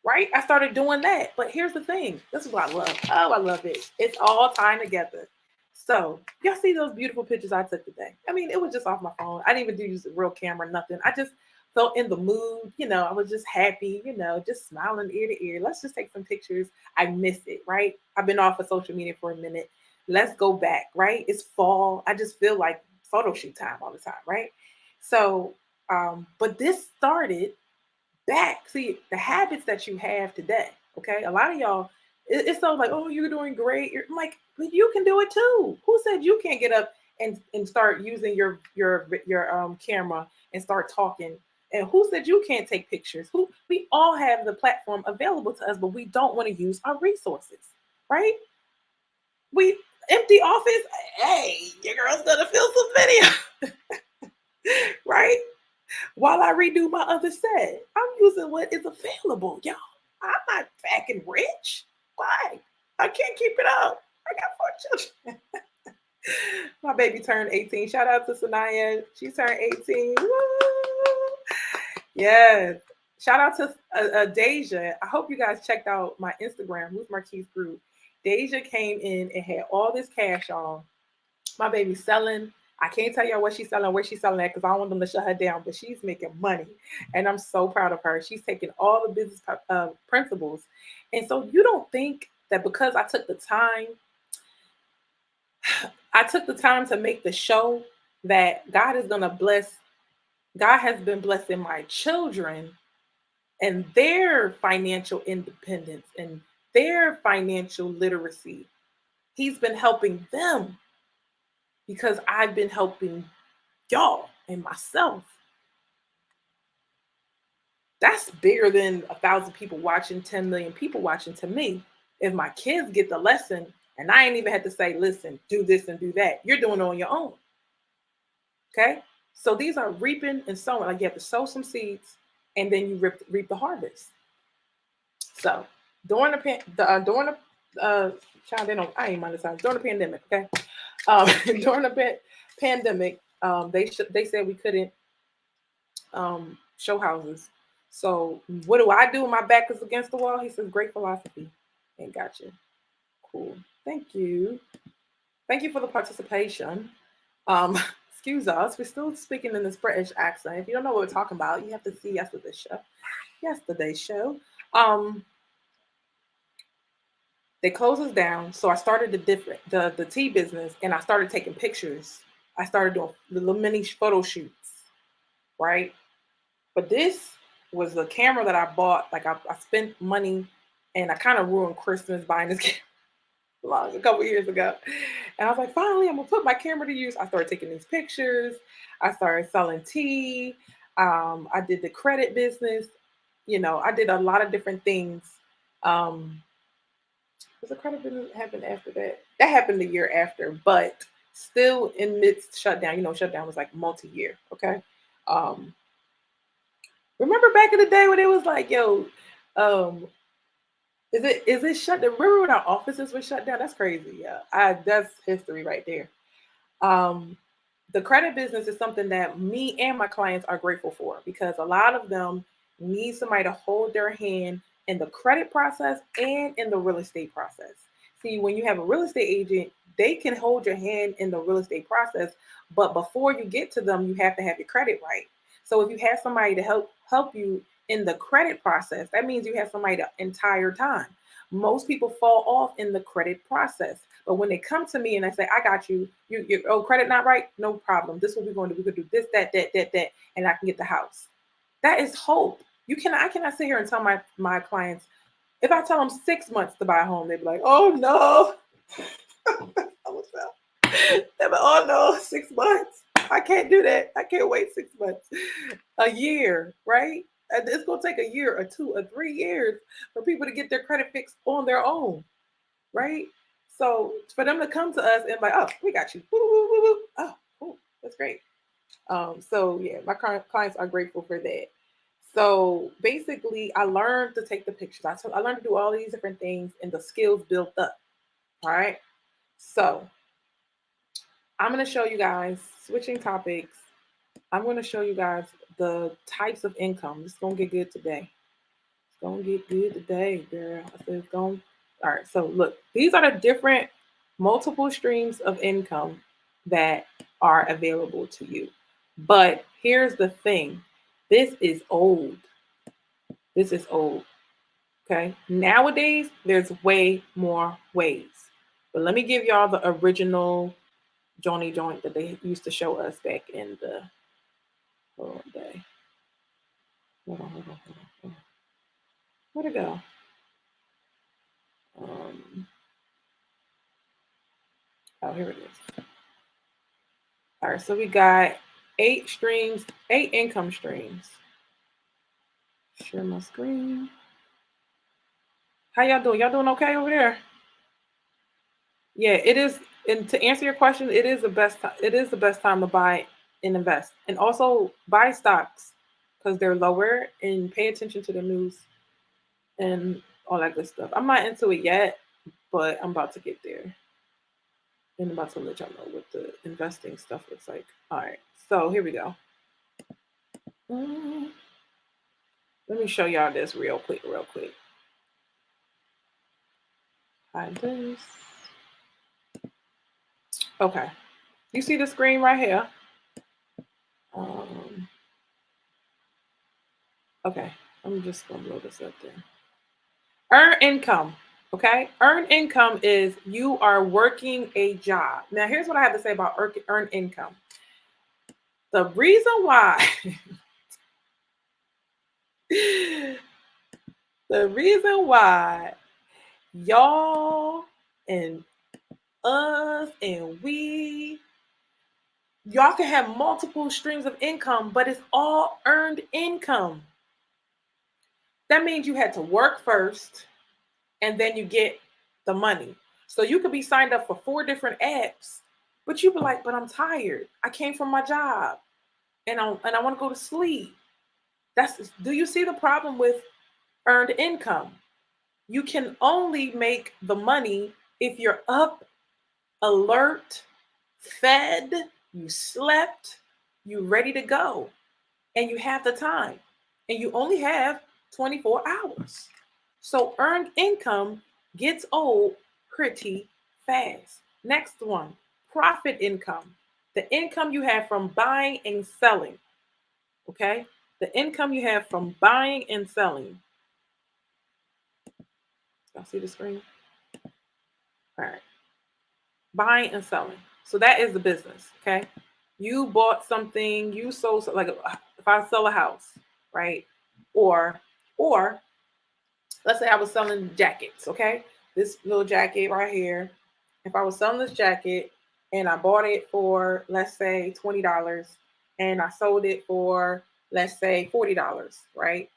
Right? I started doing that. But here's the thing. This is what I love. Oh, I love it. It's all tying together. So y'all see those beautiful pictures I took today. I mean, it was just off my phone. I didn't even use a real camera, nothing. I just felt in the mood. I was just happy, just smiling ear to ear. Let's just take some pictures. I miss it, right? I've been off of social media for a minute. Let's go back, right? It's fall. I just feel like photo shoot time all the time, right? So, but this started back. See, the habits that you have today, okay? A lot of y'all, it's so like, oh, you're doing great. I'm like, but you can do it too. Who said you can't get up and start using your camera and start talking? And who said you can't take pictures? We all have the platform available to us, but we don't want to use our resources, right? We empty office. Hey, your girl's gonna film some video, right? While I redo my other set. I'm using what is available, y'all. I'm not fucking rich. Why? I can't keep it up. I got 4 children. My baby turned 18. Shout out to Sanaya. She turned 18. Woo! Yes. Shout out to Deja. I hope you guys checked out my Instagram, Ruth Marquise Group. Deja came in and had all this cash on. My baby's selling. I can't tell y'all what she's selling, where she's selling at, because I don't want them to shut her down, but she's making money. And I'm so proud of her. She's taking all the business principles. And so you don't think that because I took the time to make the show that God is going to bless. God has been blessing my children and their financial independence and their financial literacy. He's been helping them because I've been helping y'all and myself. That's bigger than 1,000 people watching, 10 million people watching to me. If my kids get the lesson and I ain't even had to say, listen, do this and do that, you're doing it on your own. Okay? So these are reaping and sowing. Like, you have to sow some seeds and then you reap the harvest. So during the pandemic, okay? During the pandemic, they said we couldn't show houses. So what do I do when my back is against the wall? He says, great philosophy. And got you. Cool. Thank you. Thank you for the participation. Excuse us. We're still speaking in this British accent. If you don't know what we're talking about, you have to see yesterday's show. They closed us down. So I started the tea business, and I started taking pictures. I started doing little mini photo shoots, right? But this was a camera that I bought. Like, I spent money And I kind of ruined Christmas buying this camera a couple years ago. And I was like, finally, I'm gonna put my camera to use. I started taking these pictures. I started selling tea. I did the credit business. I did a lot of different things. Um, was the credit business happened after that? That happened the year after, but still in midst shutdown. Shutdown was like multi-year. Okay. Um, Remember back in the day when it was like, yo, um, is it shut down? Remember when our offices were shut down? That's crazy. Yeah. That's history right there. Um, the credit business is something that me and my clients are grateful for because a lot of them need somebody to hold their hand in the credit process and in the real estate process. See, when you have a real estate agent, they can hold your hand in the real estate process, but before you get to them, you have to have your credit right. So if you have somebody to help you in the credit process, that means you have somebody the entire time. Most people fall off in the credit process. But when they come to me and I say, I got you, your credit not right, no problem. This is what we're going to do. We could do this, that, and I can get the house. That is hope. I cannot sit here and tell my clients, if I tell them 6 months to buy a home, they'd be like, oh no. They're like, oh no, 6 months. I can't do that. I can't wait 6 months. A year, right? And it's gonna take a year or 2 or 3 years for people to get their credit fixed on their own, right? So for them to come to us and like, oh, we got you. Woo, woo, woo, woo. Oh, cool. That's great. So yeah, my current clients are grateful for that. So basically, I learned to take the pictures. I learned to do all these different things, and the skills built up. All right. So I'm gonna show you guys switching topics. I'm gonna show you guys the types of income. It's gonna get good today. It's gonna get good today, girl. I said it's going. All right. So look, these are the different multiple streams of income that are available to you. But here's the thing. This is old. This is old. Okay. Nowadays, there's way more ways. But let me give y'all the original Johnny joint that they used to show us back in the old day. Hold on. Where'd it go? Um, oh, here it is. All right, so we got 8 streams, 8 income streams. Share my screen. How y'all doing? Y'all doing okay over there? Yeah, it is. And to answer your question, it is the best. It is the best time to buy and invest, and also buy stocks because they're lower. And pay attention to the news and all that good stuff. I'm not into it yet, but I'm about to get there. And I'm about to let y'all know what the investing stuff looks like. All right, so here we go. Mm, Let me show y'all this real quick. Hide this. Okay, you see the screen right here. Um, okay, I'm just gonna blow this up there. Earn income. Okay, earn income is you are working a job. Now, here's what I have to say about earn income. The reason why, the reason why y'all and us and y'all can have multiple streams of income, but it's all earned income. That means you had to work first and then you get the money. So you could be signed up for 4 different apps, but you be like, but I'm tired. I came from my job and I want to go to sleep. Do you see the problem with earned income? You can only make the money if you're up, alert, fed, you slept, you ready to go, and you have the time. And you only have 24 hours. So earned income gets old pretty fast. Next one, profit income. The income you have from buying and selling. Okay? The income you have from buying and selling. Y'all see the screen? All right. Buying and selling. So that is the business. Okay. You bought something, you sold, like if I sell a house, right? Or let's say I was selling jackets, okay? This little jacket right here. If I was selling this jacket and I bought it for, let's say, $20 and I sold it for, let's say, $40, right?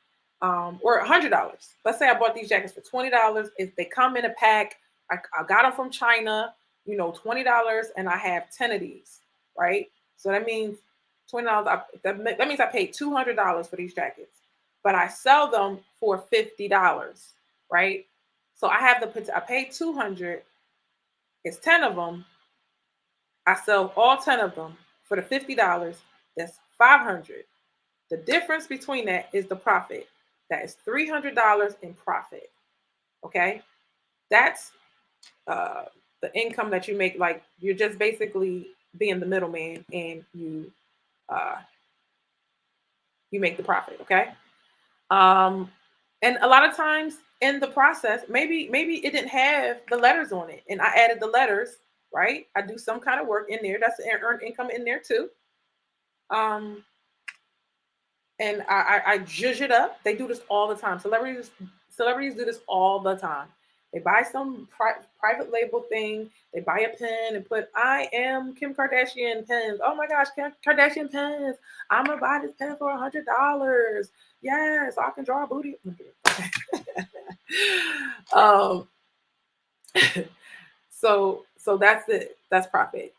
Or $100. Let's say I bought these jackets for $20. If they come in a pack, I got them from China, $20, and I have 10 of these, right? So that means $20. That means I paid $200 for these jackets, but I sell them for $50, right? So I paid 200. It's 10 of them. I sell all 10 of them for the $50. That's 500. The difference between that is the profit. That is $300 in profit. Okay, that's uh, the income that you make. Like, you're just basically being the middleman, and uh, you make the profit. Okay. Um, and a lot of times in the process, maybe it didn't have the letters on it, and I added the letters. Right, I do some kind of work in there. That's earned income in there too. Um, and I zhuzh it up. They do this all the time. Celebrities do this all the time. They buy some private label thing. They buy a pen and put "I am Kim Kardashian" pens. Oh my gosh, Kim Kardashian pens! I'm gonna buy this pen for $100. Yes, I can draw a booty. um, so that's it. That's profit.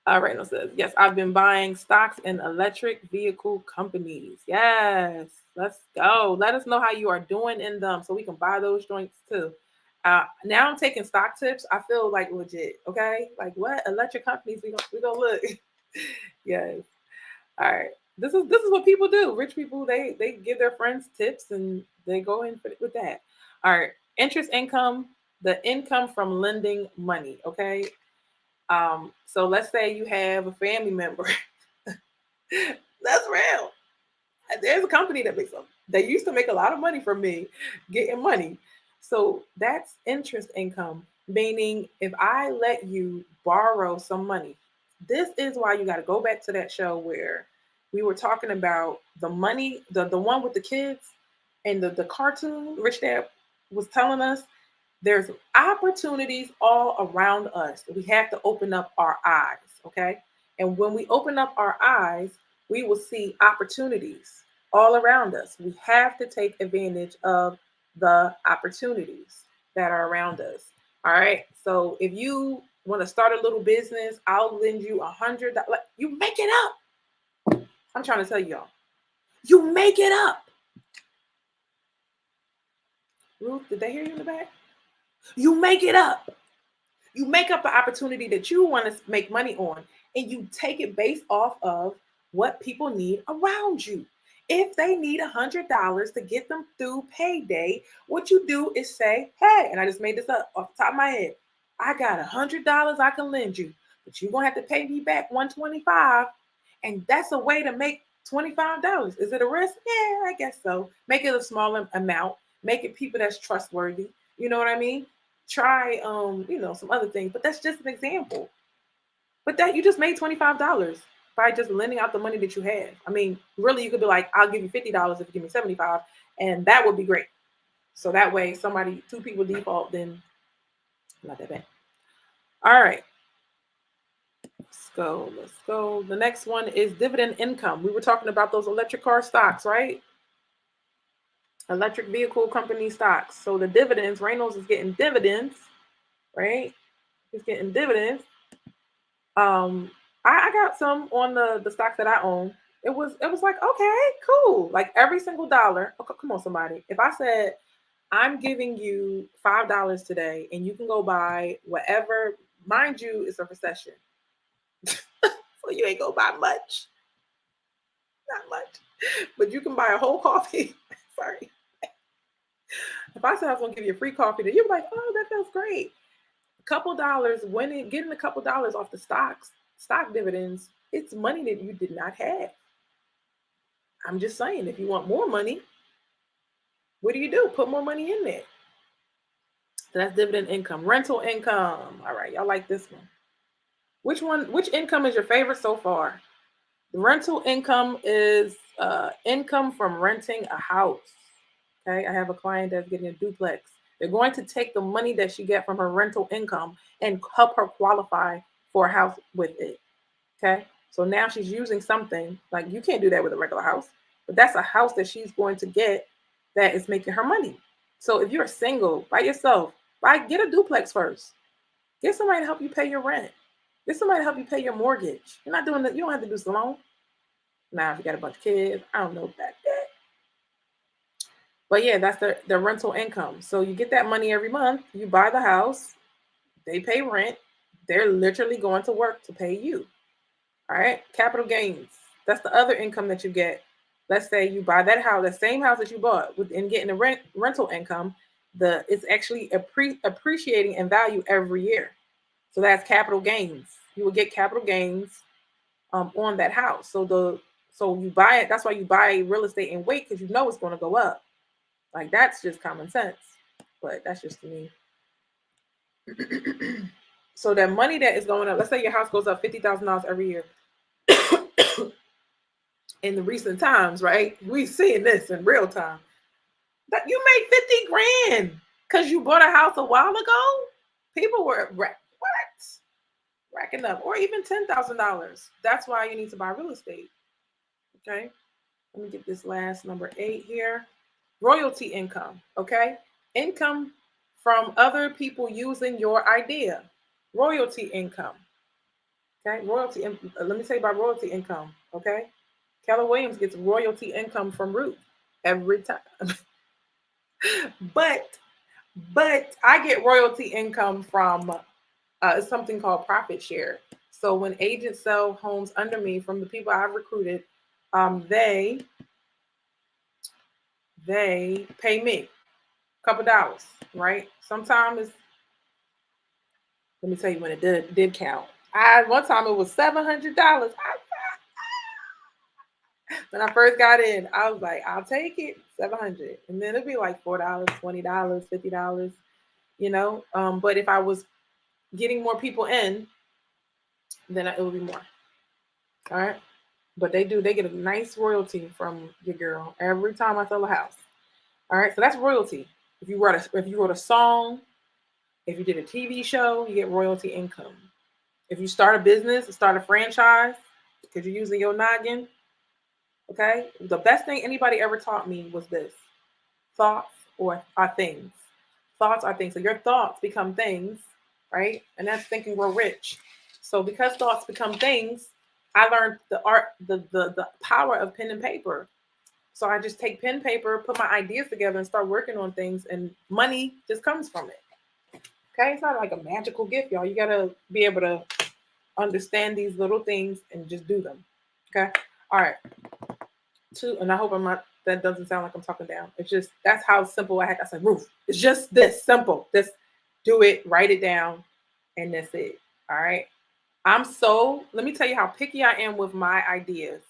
Reno says, yes, I've been buying stocks in electric vehicle companies. Yes, let's go. Let us know how you are doing in them so we can buy those joints too. Now I'm taking stock tips. I feel like legit. Okay, like what electric companies we gonna look? Yes. All right. This is what people do. Rich people, they give their friends tips and they go in with that. All right. Interest income, the income from lending money. Okay. So let's say you have a family member. That's real. There's a company that makes them. They used to make a lot of money from me getting money. So that's interest income, meaning if I let you borrow some money, this is why you got to go back to that show where we were talking about the money, the one with the kids and the cartoon. Rich Dad was telling us there's opportunities all around us. We have to open up our eyes, okay? And when we open up our eyes, we will see opportunities all around us. We have to take advantage of the opportunities that are around us. All right. So if you want to start a little business, I'll lend you $100. You make it up. I'm trying to tell y'all. You make it up. Ruth, did they hear you in the back? You make it up. You make up an opportunity that you want to make money on, and you take it based off of what people need around you. If they need $100 to get them through payday, what you do is say, hey, and I just made this up off the top of my head. I got $100 I can lend you, but you're gonna have to pay me back 125, and that's a way to make $25. Is it a risk? Yeah, I guess so. Make it a smaller amount. Make it people that's trustworthy. You know what I mean? Try some other things, but that's just an example. But that you just made $25 by just lending out the money that you have. I mean, really, you could be like, I'll give you $50 if you give me 75, and that would be great. So that way, two people default, then not that bad. All right, let's go. Let's go. The next one is dividend income. We were talking about those electric car stocks, right? Electric vehicle company stocks. So the dividends, Reynolds is getting dividends, right? He's getting dividends. I got some on the stocks that I own. It was like, okay, cool. Like every single dollar. Okay, come on, somebody. If I said I'm giving you $5 today and you can go buy whatever, mind you, it's a recession. So you ain't gonna buy much. Not much. But you can buy a whole coffee. Sorry. If I said I was gonna give you a free coffee, then you're like, oh, that feels great. A couple dollars, getting a couple dollars off the stock dividends, it's money that you did not have. I'm just saying, if you want more money, what do? Put more money in there. So that's dividend income. Rental income. All right, y'all like this one. Which income is your favorite so far? The rental income is income from renting a house. Okay, I have a client that's getting a duplex. They're going to take the money that she get from her rental income and help her qualify for a house with it. Okay, so now she's using something like you can't do that with a regular house, but that's a house that she's going to get that is making her money. So if you're single by yourself, get a duplex first. Get somebody to help you pay your rent. Get somebody to help you pay your mortgage. You're not doing that. You don't have to do this alone. Now, if you got a bunch of kids, I don't know about that. But yeah, that's the rental income. So you get that money every month. You buy the house. They pay rent. They're literally going to work to pay you. All right. Capital gains. That's the other income that you get. Let's say you buy that house, the same house that you bought, and getting the rental income. It's actually appreciating in value every year. So that's capital gains. You will get capital gains on that house. So you buy it. That's why you buy real estate and wait, because you know it's going to go up. Like that's just common sense. But that's just me. So that money that is going up. Let's say your house goes up $50,000 every year. In the recent times, right? We seeing this in real time. That you made 50 grand because you bought a house a while ago. People were what? Racking up, or even $10,000. That's why you need to buy real estate. Okay. Let me get this last number 8 here. Royalty income. Okay. Income from other people using your idea. Royalty income. Okay. Let me say about royalty income. Okay. Keller Williams gets royalty income from Ruth every time. but I get royalty income from something called profit share. So when agents sell homes under me from the people I've recruited, they pay me a couple dollars, right? Sometimes let me tell you when it did count. One time it was $700. When I first got in, I was like, I'll take it, 700, and then it'd be like $4, $20, $50, But if I was getting more people in, then it would be more. All right. But they get a nice royalty from your girl every time I sell a house. All right, so that's royalty. If you wrote a song, if you did a TV show, you get royalty income. If you start a business, start a franchise, because you're using your noggin, okay? The best thing anybody ever taught me was this: thoughts are things. Thoughts are things. So your thoughts become things, right? And that's thinking we're rich. So because thoughts become things, I learned the power of pen and paper. So I just take pen, paper, put my ideas together and start working on things, and money just comes from it. Okay, it's not like a magical gift, y'all. You gotta be able to understand these little things and just do them. Okay, all right. And I hope I'm not. That doesn't sound like I'm talking down. It's just that's how simple I had. I said, Ruth, it's just this simple. Just do it, write it down, and that's it. All right. Let me tell you how picky I am with my ideas.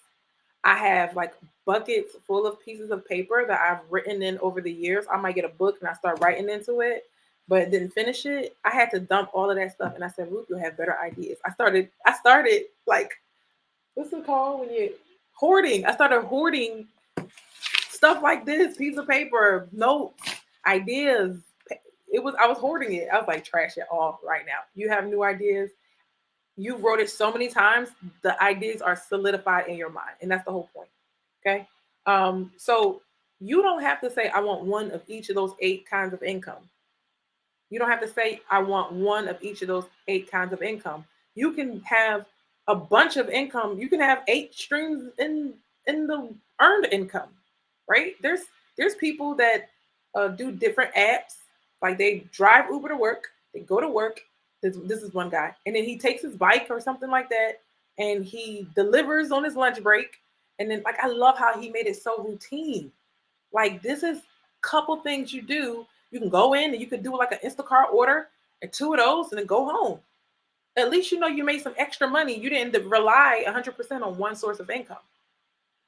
I have like buckets full of pieces of paper that I've written in over the years. I might get a book and I start writing into it, but didn't finish it. I had to dump all of that stuff, and I said, Ruth, you'll have better ideas. I started like, what's it called when you hoarding? I started hoarding stuff like this, piece of paper, notes, ideas. I was hoarding it. I was like, trash it all right now. You have new ideas. You wrote it so many times, the ideas are solidified in your mind, and that's the whole point. Okay. So you don't have to say, I want one of each of those 8 kinds of income. You don't have to say, I want one of each of those 8 kinds of income. You can have a bunch of income. You can have 8 streams in the earned income, right? There's people that do different apps, like they drive Uber to work, they go to work. This is one guy, and then he takes his bike or something like that, and he delivers on his lunch break. And then, like, I love how he made it so routine. Like, this is a couple things you do. You can go in and you could do like an Instacart order and 2 of those and then go home. At least you know you made some extra money. You didn't rely 100% on one source of income.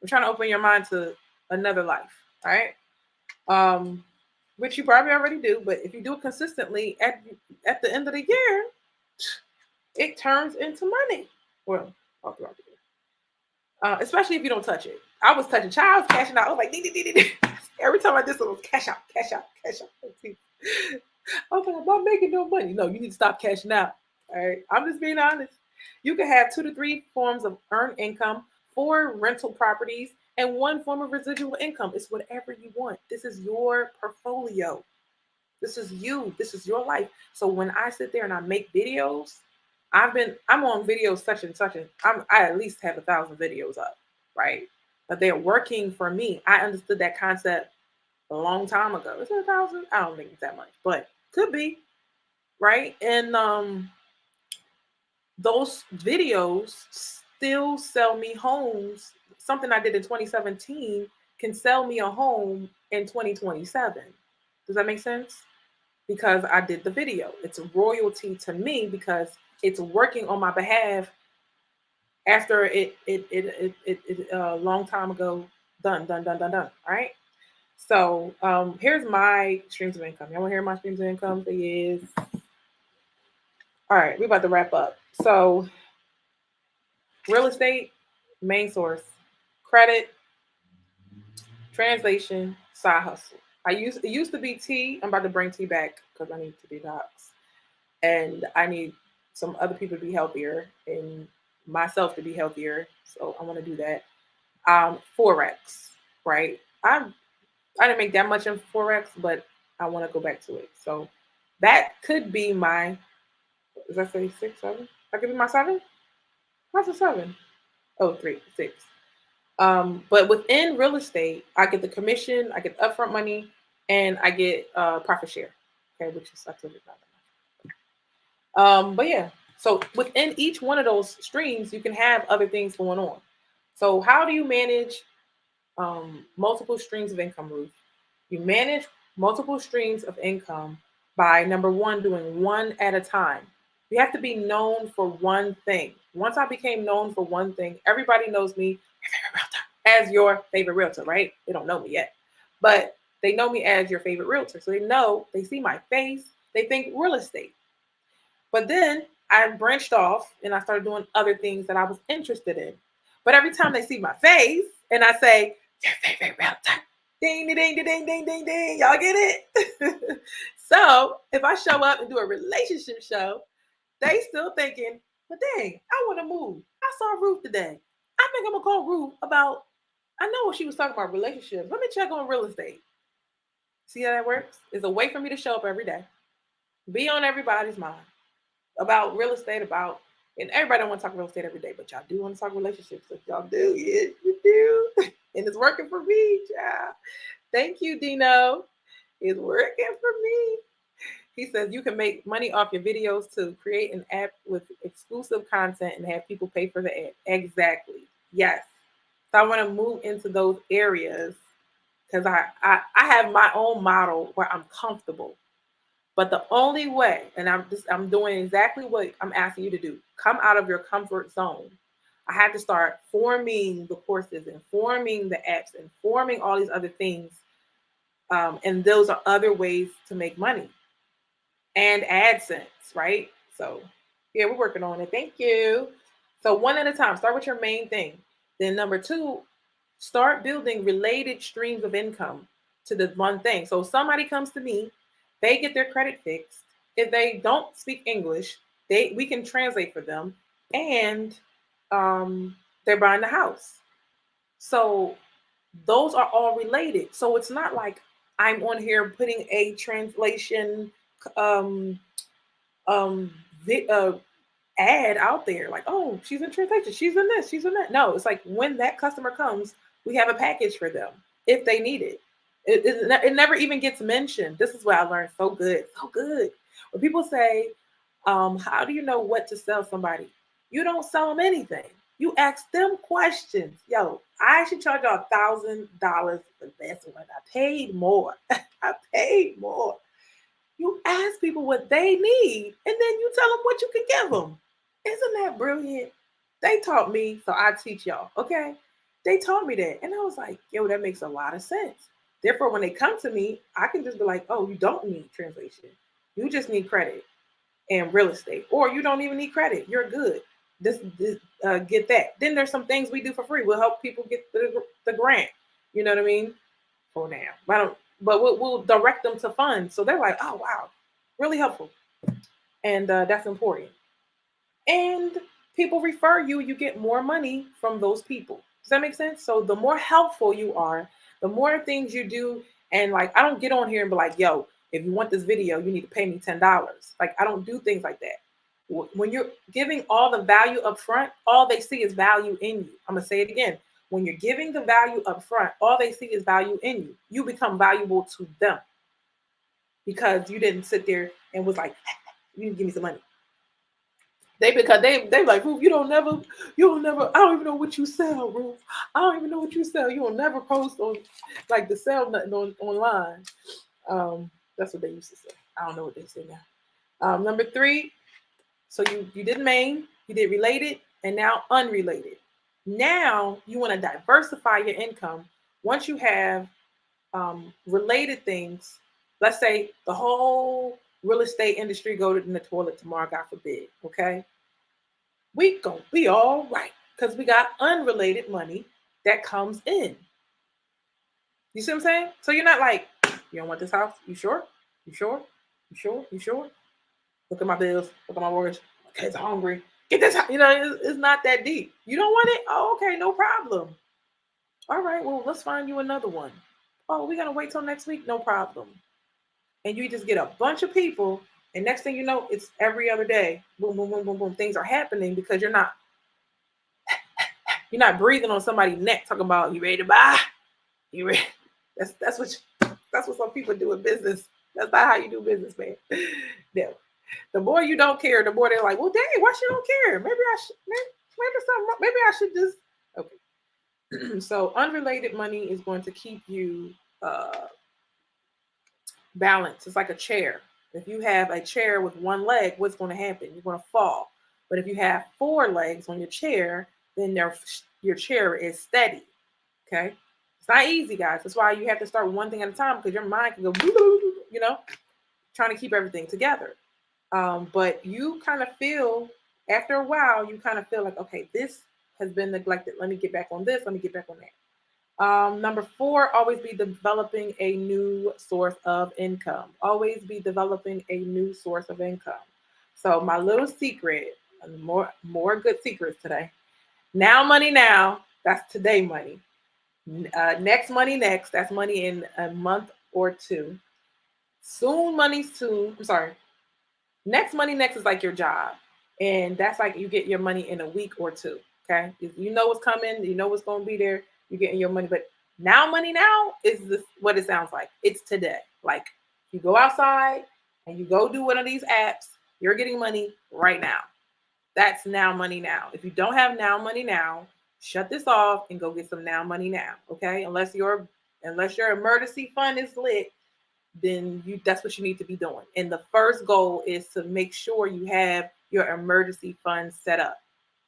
I'm trying to open your mind to another life. All right. Which you probably already do, but if you do it consistently, at the end of the year, it turns into money. Well, all throughout the year. Especially if you don't touch it. I was touching child's cashing out. I was like, Every time I did something, cash out, cash out, cash out. I was like, I'm not making no money. No, you need to stop cashing out. All right. I'm just being honest. You can have 2 to 3 forms of earned income, 4 rental properties, and 1 form of residual income. It's whatever you want. This is your portfolio. This is you. This is your life. So when I sit there and I make videos, I'm on videos such and such, and I at least have 1,000 videos up, right? But they're working for me. I understood that concept a long time ago. Is it 1,000? I don't think it's that much, but could be, right? And those videos still sell me homes. Something I did in 2017 can sell me a home in 2027. Does that make sense? Because I did the video. It's a royalty to me because it's working on my behalf after it a long time ago done. All right. So here's my streams of income. Y'all want to hear my streams of income? It is all right. We're about to wrap up. So real estate, main source, credit, translation, side hustle. It used to be tea. I'm about to bring tea back because I need to detox. And I need some other people to be healthier and myself to be healthier. So I want to do that. Forex, right? I didn't make that much in Forex, but I want to go back to it. So that could be my, does that say 6, 7? That could be my 7? What's a 7? Oh, 3, 6. But within real estate, I get the commission, I get upfront money, and I get profit share. Okay, which is absolutely not that much. But yeah, so within each one of those streams, you can have other things going on. So how do you manage multiple streams of income, Ruth? You manage multiple streams of income by number one, doing one at a time. You have to be known for one thing. Once I became known for one thing, everybody knows me as your favorite realtor, right? They don't know me yet, but they know me as your favorite realtor. So they see my face, they think real estate. But then I branched off and I started doing other things that I was interested in. But every time they see my face and I say, your favorite realtor, ding, ding, ding, ding, ding, ding, ding, y'all get it? So if I show up and do a relationship show, they still thinking, but dang, I want to move. I saw Ruth today. I think I'm going to call Ruth about, I know she was talking about relationships. Let me check on real estate. See how that works? It's a way for me to show up every day, be on everybody's mind about real estate, and everybody don't want to talk real estate every day, but y'all do want to talk relationships. If y'all do, yes, you do. And it's working for me, child. Thank you, Dino. It's working for me. He says you can make money off your videos to create an app with exclusive content and have people pay for the ad. Exactly. Yes. So I want to move into those areas because I have my own model where I'm comfortable. But the only way, and I'm doing exactly what I'm asking you to do, come out of your comfort zone. I had to start forming the courses and forming the apps and forming all these other things. And those are other ways to make money and AdSense, right? So yeah, we're working on it. Thank you. So one at a time, start with your main thing. Then number 2, start building related streams of income to the one thing. So somebody comes to me, they get their credit fixed. If they don't speak English, we can translate for them, and they're buying the house. So those are all related. So it's not like I'm on here putting a translation um, um, ad out there like, oh, she's in translation, she's in this, she's in that. No, it's like when that customer comes, we have a package for them if they need it. It never even gets mentioned. This is what I learned so good. When people say, how do you know what to sell somebody? You don't sell them anything. You ask them questions. Yo, I should charge y'all $1,000 for this one. I paid more. I paid more. You ask people what they need, and then you tell them what you can give them. Isn't that brilliant? They taught me, so I teach y'all, okay? They taught me that. And I was like, yo, that makes a lot of sense. Therefore, when they come to me, I can just be like, oh, you don't need translation. You just need credit and real estate. Or you don't even need credit. You're good. Get that. Then there's some things we do for free. We'll help people get the grant. You know what I mean? for now. But we'll direct them to funds. So they're like, oh, wow, really helpful. And that's important. And people refer you, you get more money from those people. Does that make sense? So the more helpful you are, the more things you do. And like, I don't get on here and be like, yo, if you want this video, you need to pay me $10. Like, I don't do things like that. When you're giving all the value up front, all they see is value in you. I'm going to say it again. When you're giving the value up front, all they see is value in you. You become valuable to them because you didn't sit there and was like, you need to give me some money. Because they like, Ruth, you don't never, I don't even know what you sell, Ruth. I don't even know what you sell. You will never post on like to sell nothing online. That's what they used to say. I don't know what they say now. Number 3, so you did main, you did related, and now unrelated. Now you want to diversify your income. Once you have related things, let's say the whole real estate industry go in the toilet tomorrow, God forbid, okay? We gonna be all right because we got unrelated money that comes in. You see what I'm saying? So you're not like, you don't want this house? You sure? You sure? You sure? You sure? Look at my bills. Look at my mortgage. My kids are hungry. Get this house. You know, it's not that deep. You don't want it? Oh, okay, no problem. All right, well, let's find you another one. Oh, we gotta wait till next week? No problem. And you just get a bunch of people, and next thing you know, it's every other day. Boom, boom, boom, boom, boom. Things are happening because you're not breathing on somebody's neck talking about you ready to buy. You ready? That's what some people do in business. That's not how you do business, man. No. The more you don't care, the more they're like, well, dang, why she don't care? Maybe I should. Maybe I should just. Okay. So unrelated money is going to keep you balanced. It's like a chair. If you have a chair with one leg, what's going to happen? You're going to fall. But if you have 4 legs on your chair, then your chair is steady. Okay. It's not easy, guys. That's why you have to start one thing at a time because your mind can go, trying to keep everything together. But you kind of feel, after a while, you kind of feel like, okay, this has been neglected. Let me get back on this. Let me get back on that. Number 4, always be developing a new source of income. Always be developing a new source of income. So my little secret, more good secrets today. Now money now, that's today money. Next money next, that's money in a month or 2. Soon money soon. I'm sorry. Next money next is like your job. And that's like you get your money in a week or 2. Okay. If you know what's coming, you know what's going to be there, you're getting your money. But now money now is this what it sounds like. It's today. Like you go outside and you go do one of these apps, you're getting money right now. That's now money now. If you don't have now money now, shut this off and go get some now money now. Okay. Unless your emergency fund is lit, then that's what you need to be doing. And the first goal is to make sure you have your emergency fund set up.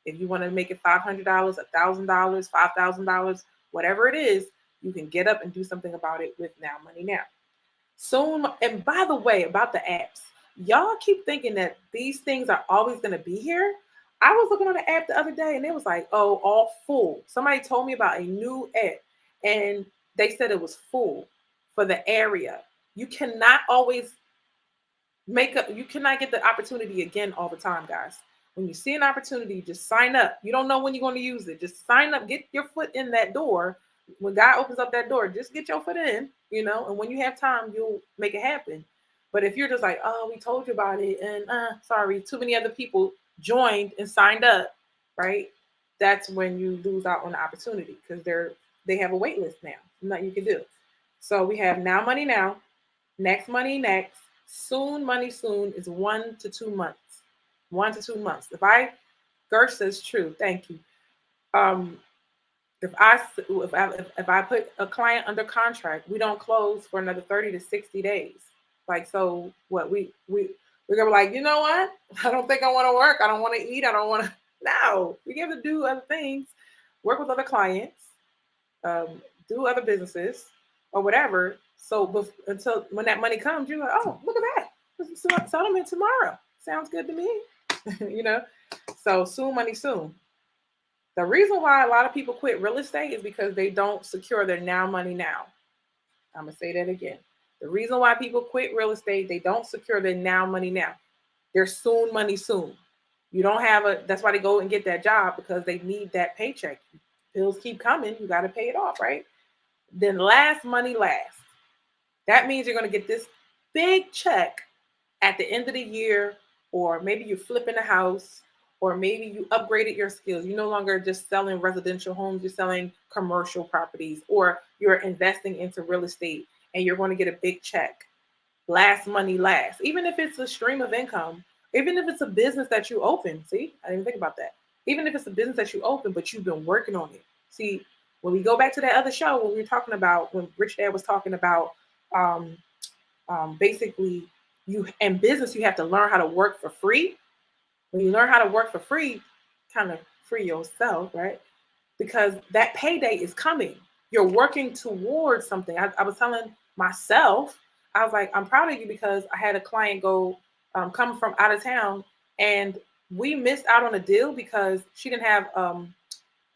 If you want to make it $500, $1,000, $5,000, whatever it is, you can get up and do something about it with Now Money Now. Soon, and by the way, about the apps, y'all keep thinking that these things are always going to be here. I was looking on the app the other day and it was like, oh, all full. Somebody told me about a new app and they said it was full for the area. You cannot always you cannot get the opportunity again all the time, guys. When you see an opportunity, just sign up. You don't know when you're going to use it. Just sign up, get your foot in that door. When God opens up that door, just get your foot in, and when you have time, you'll make it happen. But if you're just like, oh, we told you about it, and sorry, too many other people joined and signed up, right? That's when you lose out on the opportunity because they have a wait list now. Nothing you can do. So we have Now Money Now, Next Money Next, Soon Money Soon is 1 to 2 months. 1 to 2 months. Gersh says true. Thank you. If I put a client under contract, we don't close for another 30 to 60 days. Like, so what we're gonna be like, you know what? I don't think I want to work. I don't want to eat. I don't want to. No, we get to do other things, work with other clients, do other businesses or whatever. So until when that money comes, you're like, oh, look at that. This is settlement tomorrow. Sounds good to me. So soon money soon. The reason why a lot of people quit real estate is because they don't secure their now money now. I'm going to say that again. The reason why people quit real estate, they don't secure their now money now. They're soon money soon. You don't have that's why they go and get that job, because they need that paycheck. Bills keep coming. You got to pay it off, right? Then last money last. That means you're going to get this big check at the end of the year, or maybe you're flipping a house, or maybe you upgraded your skills. You're no longer just selling residential homes, you're selling commercial properties, or you're investing into real estate and you're going to get a big check. Last money last. Even if it's a stream of income, even if it's a business that you open. See, I didn't think about that. Even if it's a business that you open, but you've been working on it. See, when we go back to that other show, when we were talking about, when Rich Dad was talking about um, basically, you in business, you have to learn how to work for free. When you learn how to work for free, kind of free yourself, right? Because that payday is coming. You're working towards something. I was telling myself, I was like, I'm proud of you, because I had a client go come from out of town, and we missed out on a deal because she didn't have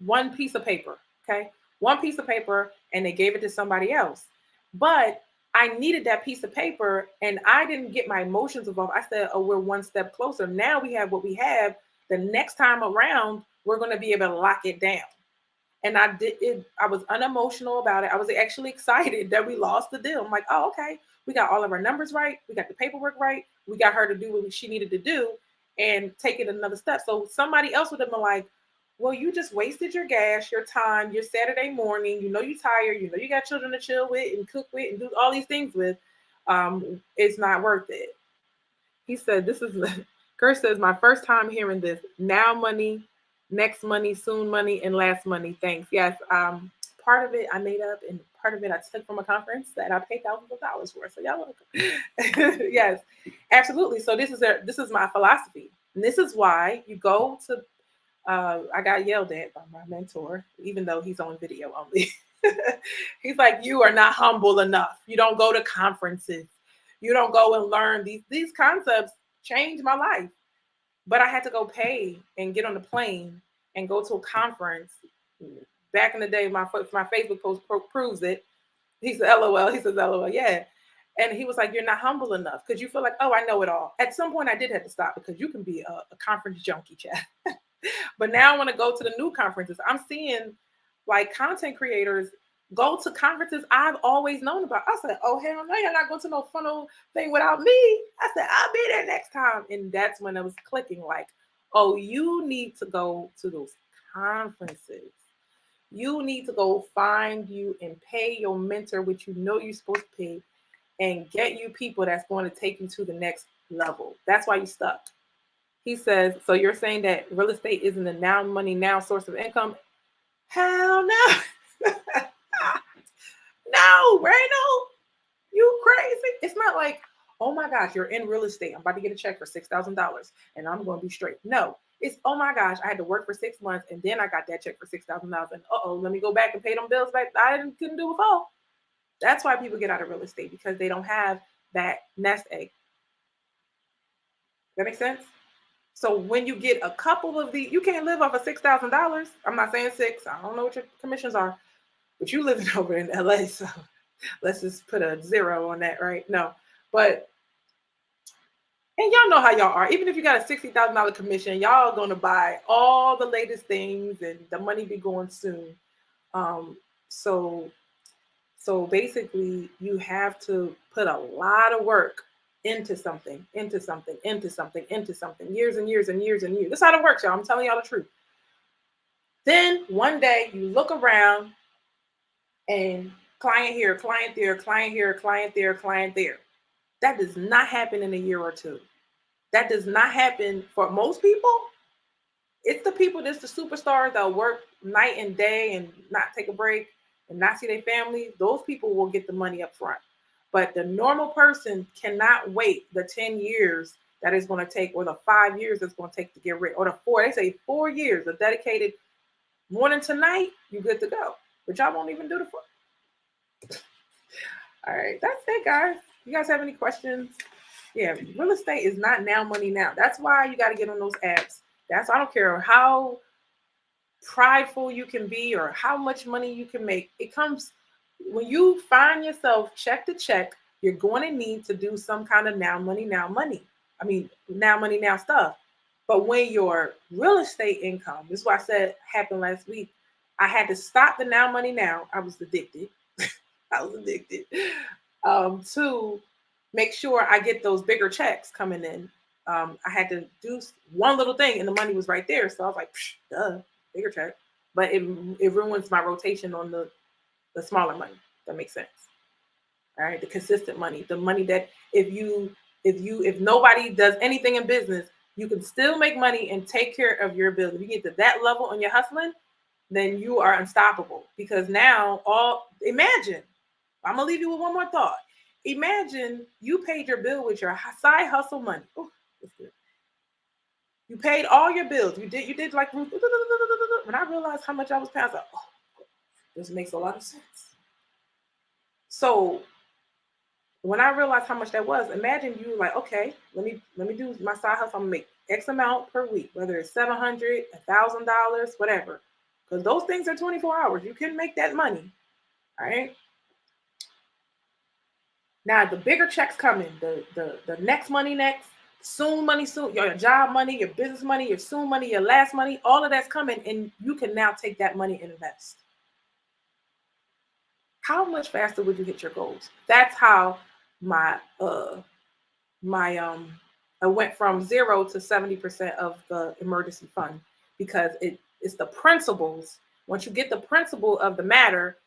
one piece of paper. Okay, one piece of paper, and they gave it to somebody else. But I needed that piece of paper, and I didn't get my emotions involved. I said, "Oh, we're one step closer. Now we have what we have. The next time around, we're going to be able to lock it down." And I did it. I was unemotional about it. I was actually excited that we lost the deal. I'm like, "Oh, okay. We got all of our numbers right. We got the paperwork right. We got her to do what she needed to do, and take it another step." So somebody else would have been like, "Well, you just wasted your gas, your time, your Saturday morning. You know you're tired. You know you got children to chill with and cook with and do all these things with. It's not worth it." He said, "This is," Kurt says, "my first time hearing this. Now money, next money, soon money, and last money. Thanks." Yes. Part of it I made up, and part of it I took from a conference that I paid thousands of dollars for. So y'all welcome. Yes, absolutely. So this is my philosophy. And this is why you go to I got yelled at by my mentor, even though he's on video only. He's like, "You are not humble enough. You don't go to conferences. You don't go and learn these concepts." Changed my life, but I had to go pay and get on the plane and go to a conference. Back in the day, my Facebook post proves it. He said, "LOL." He says, "LOL." Yeah. And he was like, "You're not humble enough, because you feel like, oh, I know it all." At some point, I did have to stop, because you can be a conference junkie, chat. But now I want to go to the new conferences. I'm seeing like content creators go to conferences I've always known about. I said, "Oh, hell no, you're not going to no funnel thing without me." I said, "I'll be there next time." And that's when it was clicking, like, oh, you need to go to those conferences. You need to go find you and pay your mentor, which you know you're supposed to pay, and get you people that's going to take you to the next level. That's why you stuck. He says, "So you're saying that real estate isn't a now money now source of income?" Hell no. No, Randall, you crazy. It's not like, "Oh my gosh, you're in real estate. I'm about to get a check for $6,000 and I'm going to be straight." No, it's, "Oh my gosh, I had to work for 6 months and then I got that check for $6,000. And let me go back and pay them bills back I couldn't do before." That's why people get out of real estate, because they don't have that nest egg. That makes sense? So when you get a couple of you can't live off of $6,000. I'm not saying six. I don't know what your commissions are, but you living over in LA, so let's just put a zero on that, right? No, but and y'all know how y'all are. Even if you got a $60,000 commission, y'all gonna buy all the latest things, and the money be going soon. Um, so so basically, you have to put a lot of work into something, into something, into something, into something, years and years and years and years. That's how it works, y'all. I'm telling y'all the truth. Then one day you look around and client here, client there, client here, client there, client there. That does not happen in a year or two. That does not happen for most people. It's the people that's the superstars that work night and day and not take a break and not see their family. Those people will get the money up front. But the normal person cannot wait the 10 years that it's going to take, or the 5 years it's going to take to get rich, or the four. They say 4 years of dedicated morning to night, you're good to go. But y'all won't even do the four. All right, that's it, guys. You guys have any questions? Yeah, real estate is not now money now. That's why you got to get on those apps. That's, I don't care how prideful you can be or how much money you can make. It comes When you find yourself check to check, you're going to need to do some kind of now money, now money. I mean, now money, now stuff. But when your real estate income, this is what I said happened last week, I had to stop the now money now. I was addicted. I was addicted to make sure I get those bigger checks coming in. I had to do one little thing and the money was right there. So I was like, duh, bigger check. But it ruins my rotation on the smaller money. That makes sense. All right, the consistent money, the money that if nobody does anything in business, you can still make money and take care of your bills. If you get to that level on your hustling, then you are unstoppable. Because now imagine, I'm gonna leave you with one more thought. Imagine you paid your bill with your side hustle money. Ooh, that's good. You paid all your bills. You did like Ruth. When I realized how much I was paying, I was like, oh, this makes a lot of sense. So when I realized how much that was, imagine you like, okay, let me do my side hustle. I'm gonna make X amount per week, whether it's $700, $1,000, whatever, because those things are 24 hours. You can make that money, all right. Now the bigger checks coming, the next money next, soon money soon, your job money, your business money, your soon money, your last money, all of that's coming, and you can now take that money and invest. How much faster would you hit your goals? That's how my my I went from 0 to 70% of the emergency fund because it's the principles. Once you get the principle of the matter,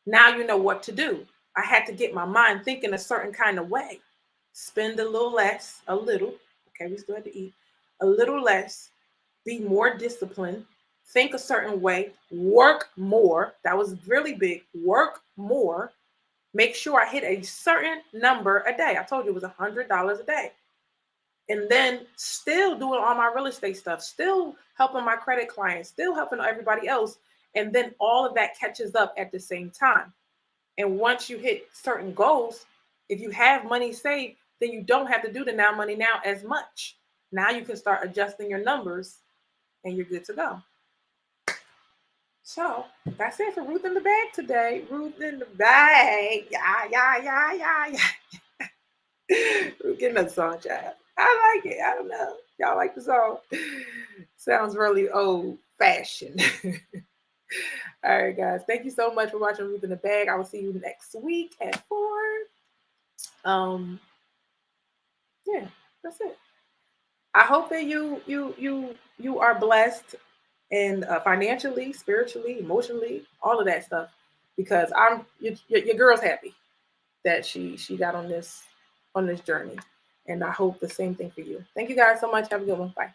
now you know what to do. I had to get my mind thinking a certain kind of way. Spend a little less, a little. Okay, we still had to eat. A little less, be more disciplined, think a certain way, work more. That was really big. Work more. Make sure I hit a certain number a day. I told you it was $100 a day. And then still doing all my real estate stuff, still helping my credit clients, still helping everybody else. And then all of that catches up at the same time. And once you hit certain goals, if you have money saved, then you don't have to do the now money now as much. Now you can start adjusting your numbers and you're good to go. So that's it for Ruth in the Bag today. Ruth in the Bag. Yeah, yeah, yeah, yeah, yeah. Ruth getting that song, child. I like it. I don't know. Y'all like the song? Sounds really old fashioned. All right, guys. Thank you so much for watching Ruth in the Bag. I will see you next week at 4. Yeah, that's it. I hope that you are blessed and financially, spiritually, emotionally, all of that stuff, because your girl's happy that she got on this journey, and I hope the same thing for you. Thank you guys so much. Have a good one. Bye.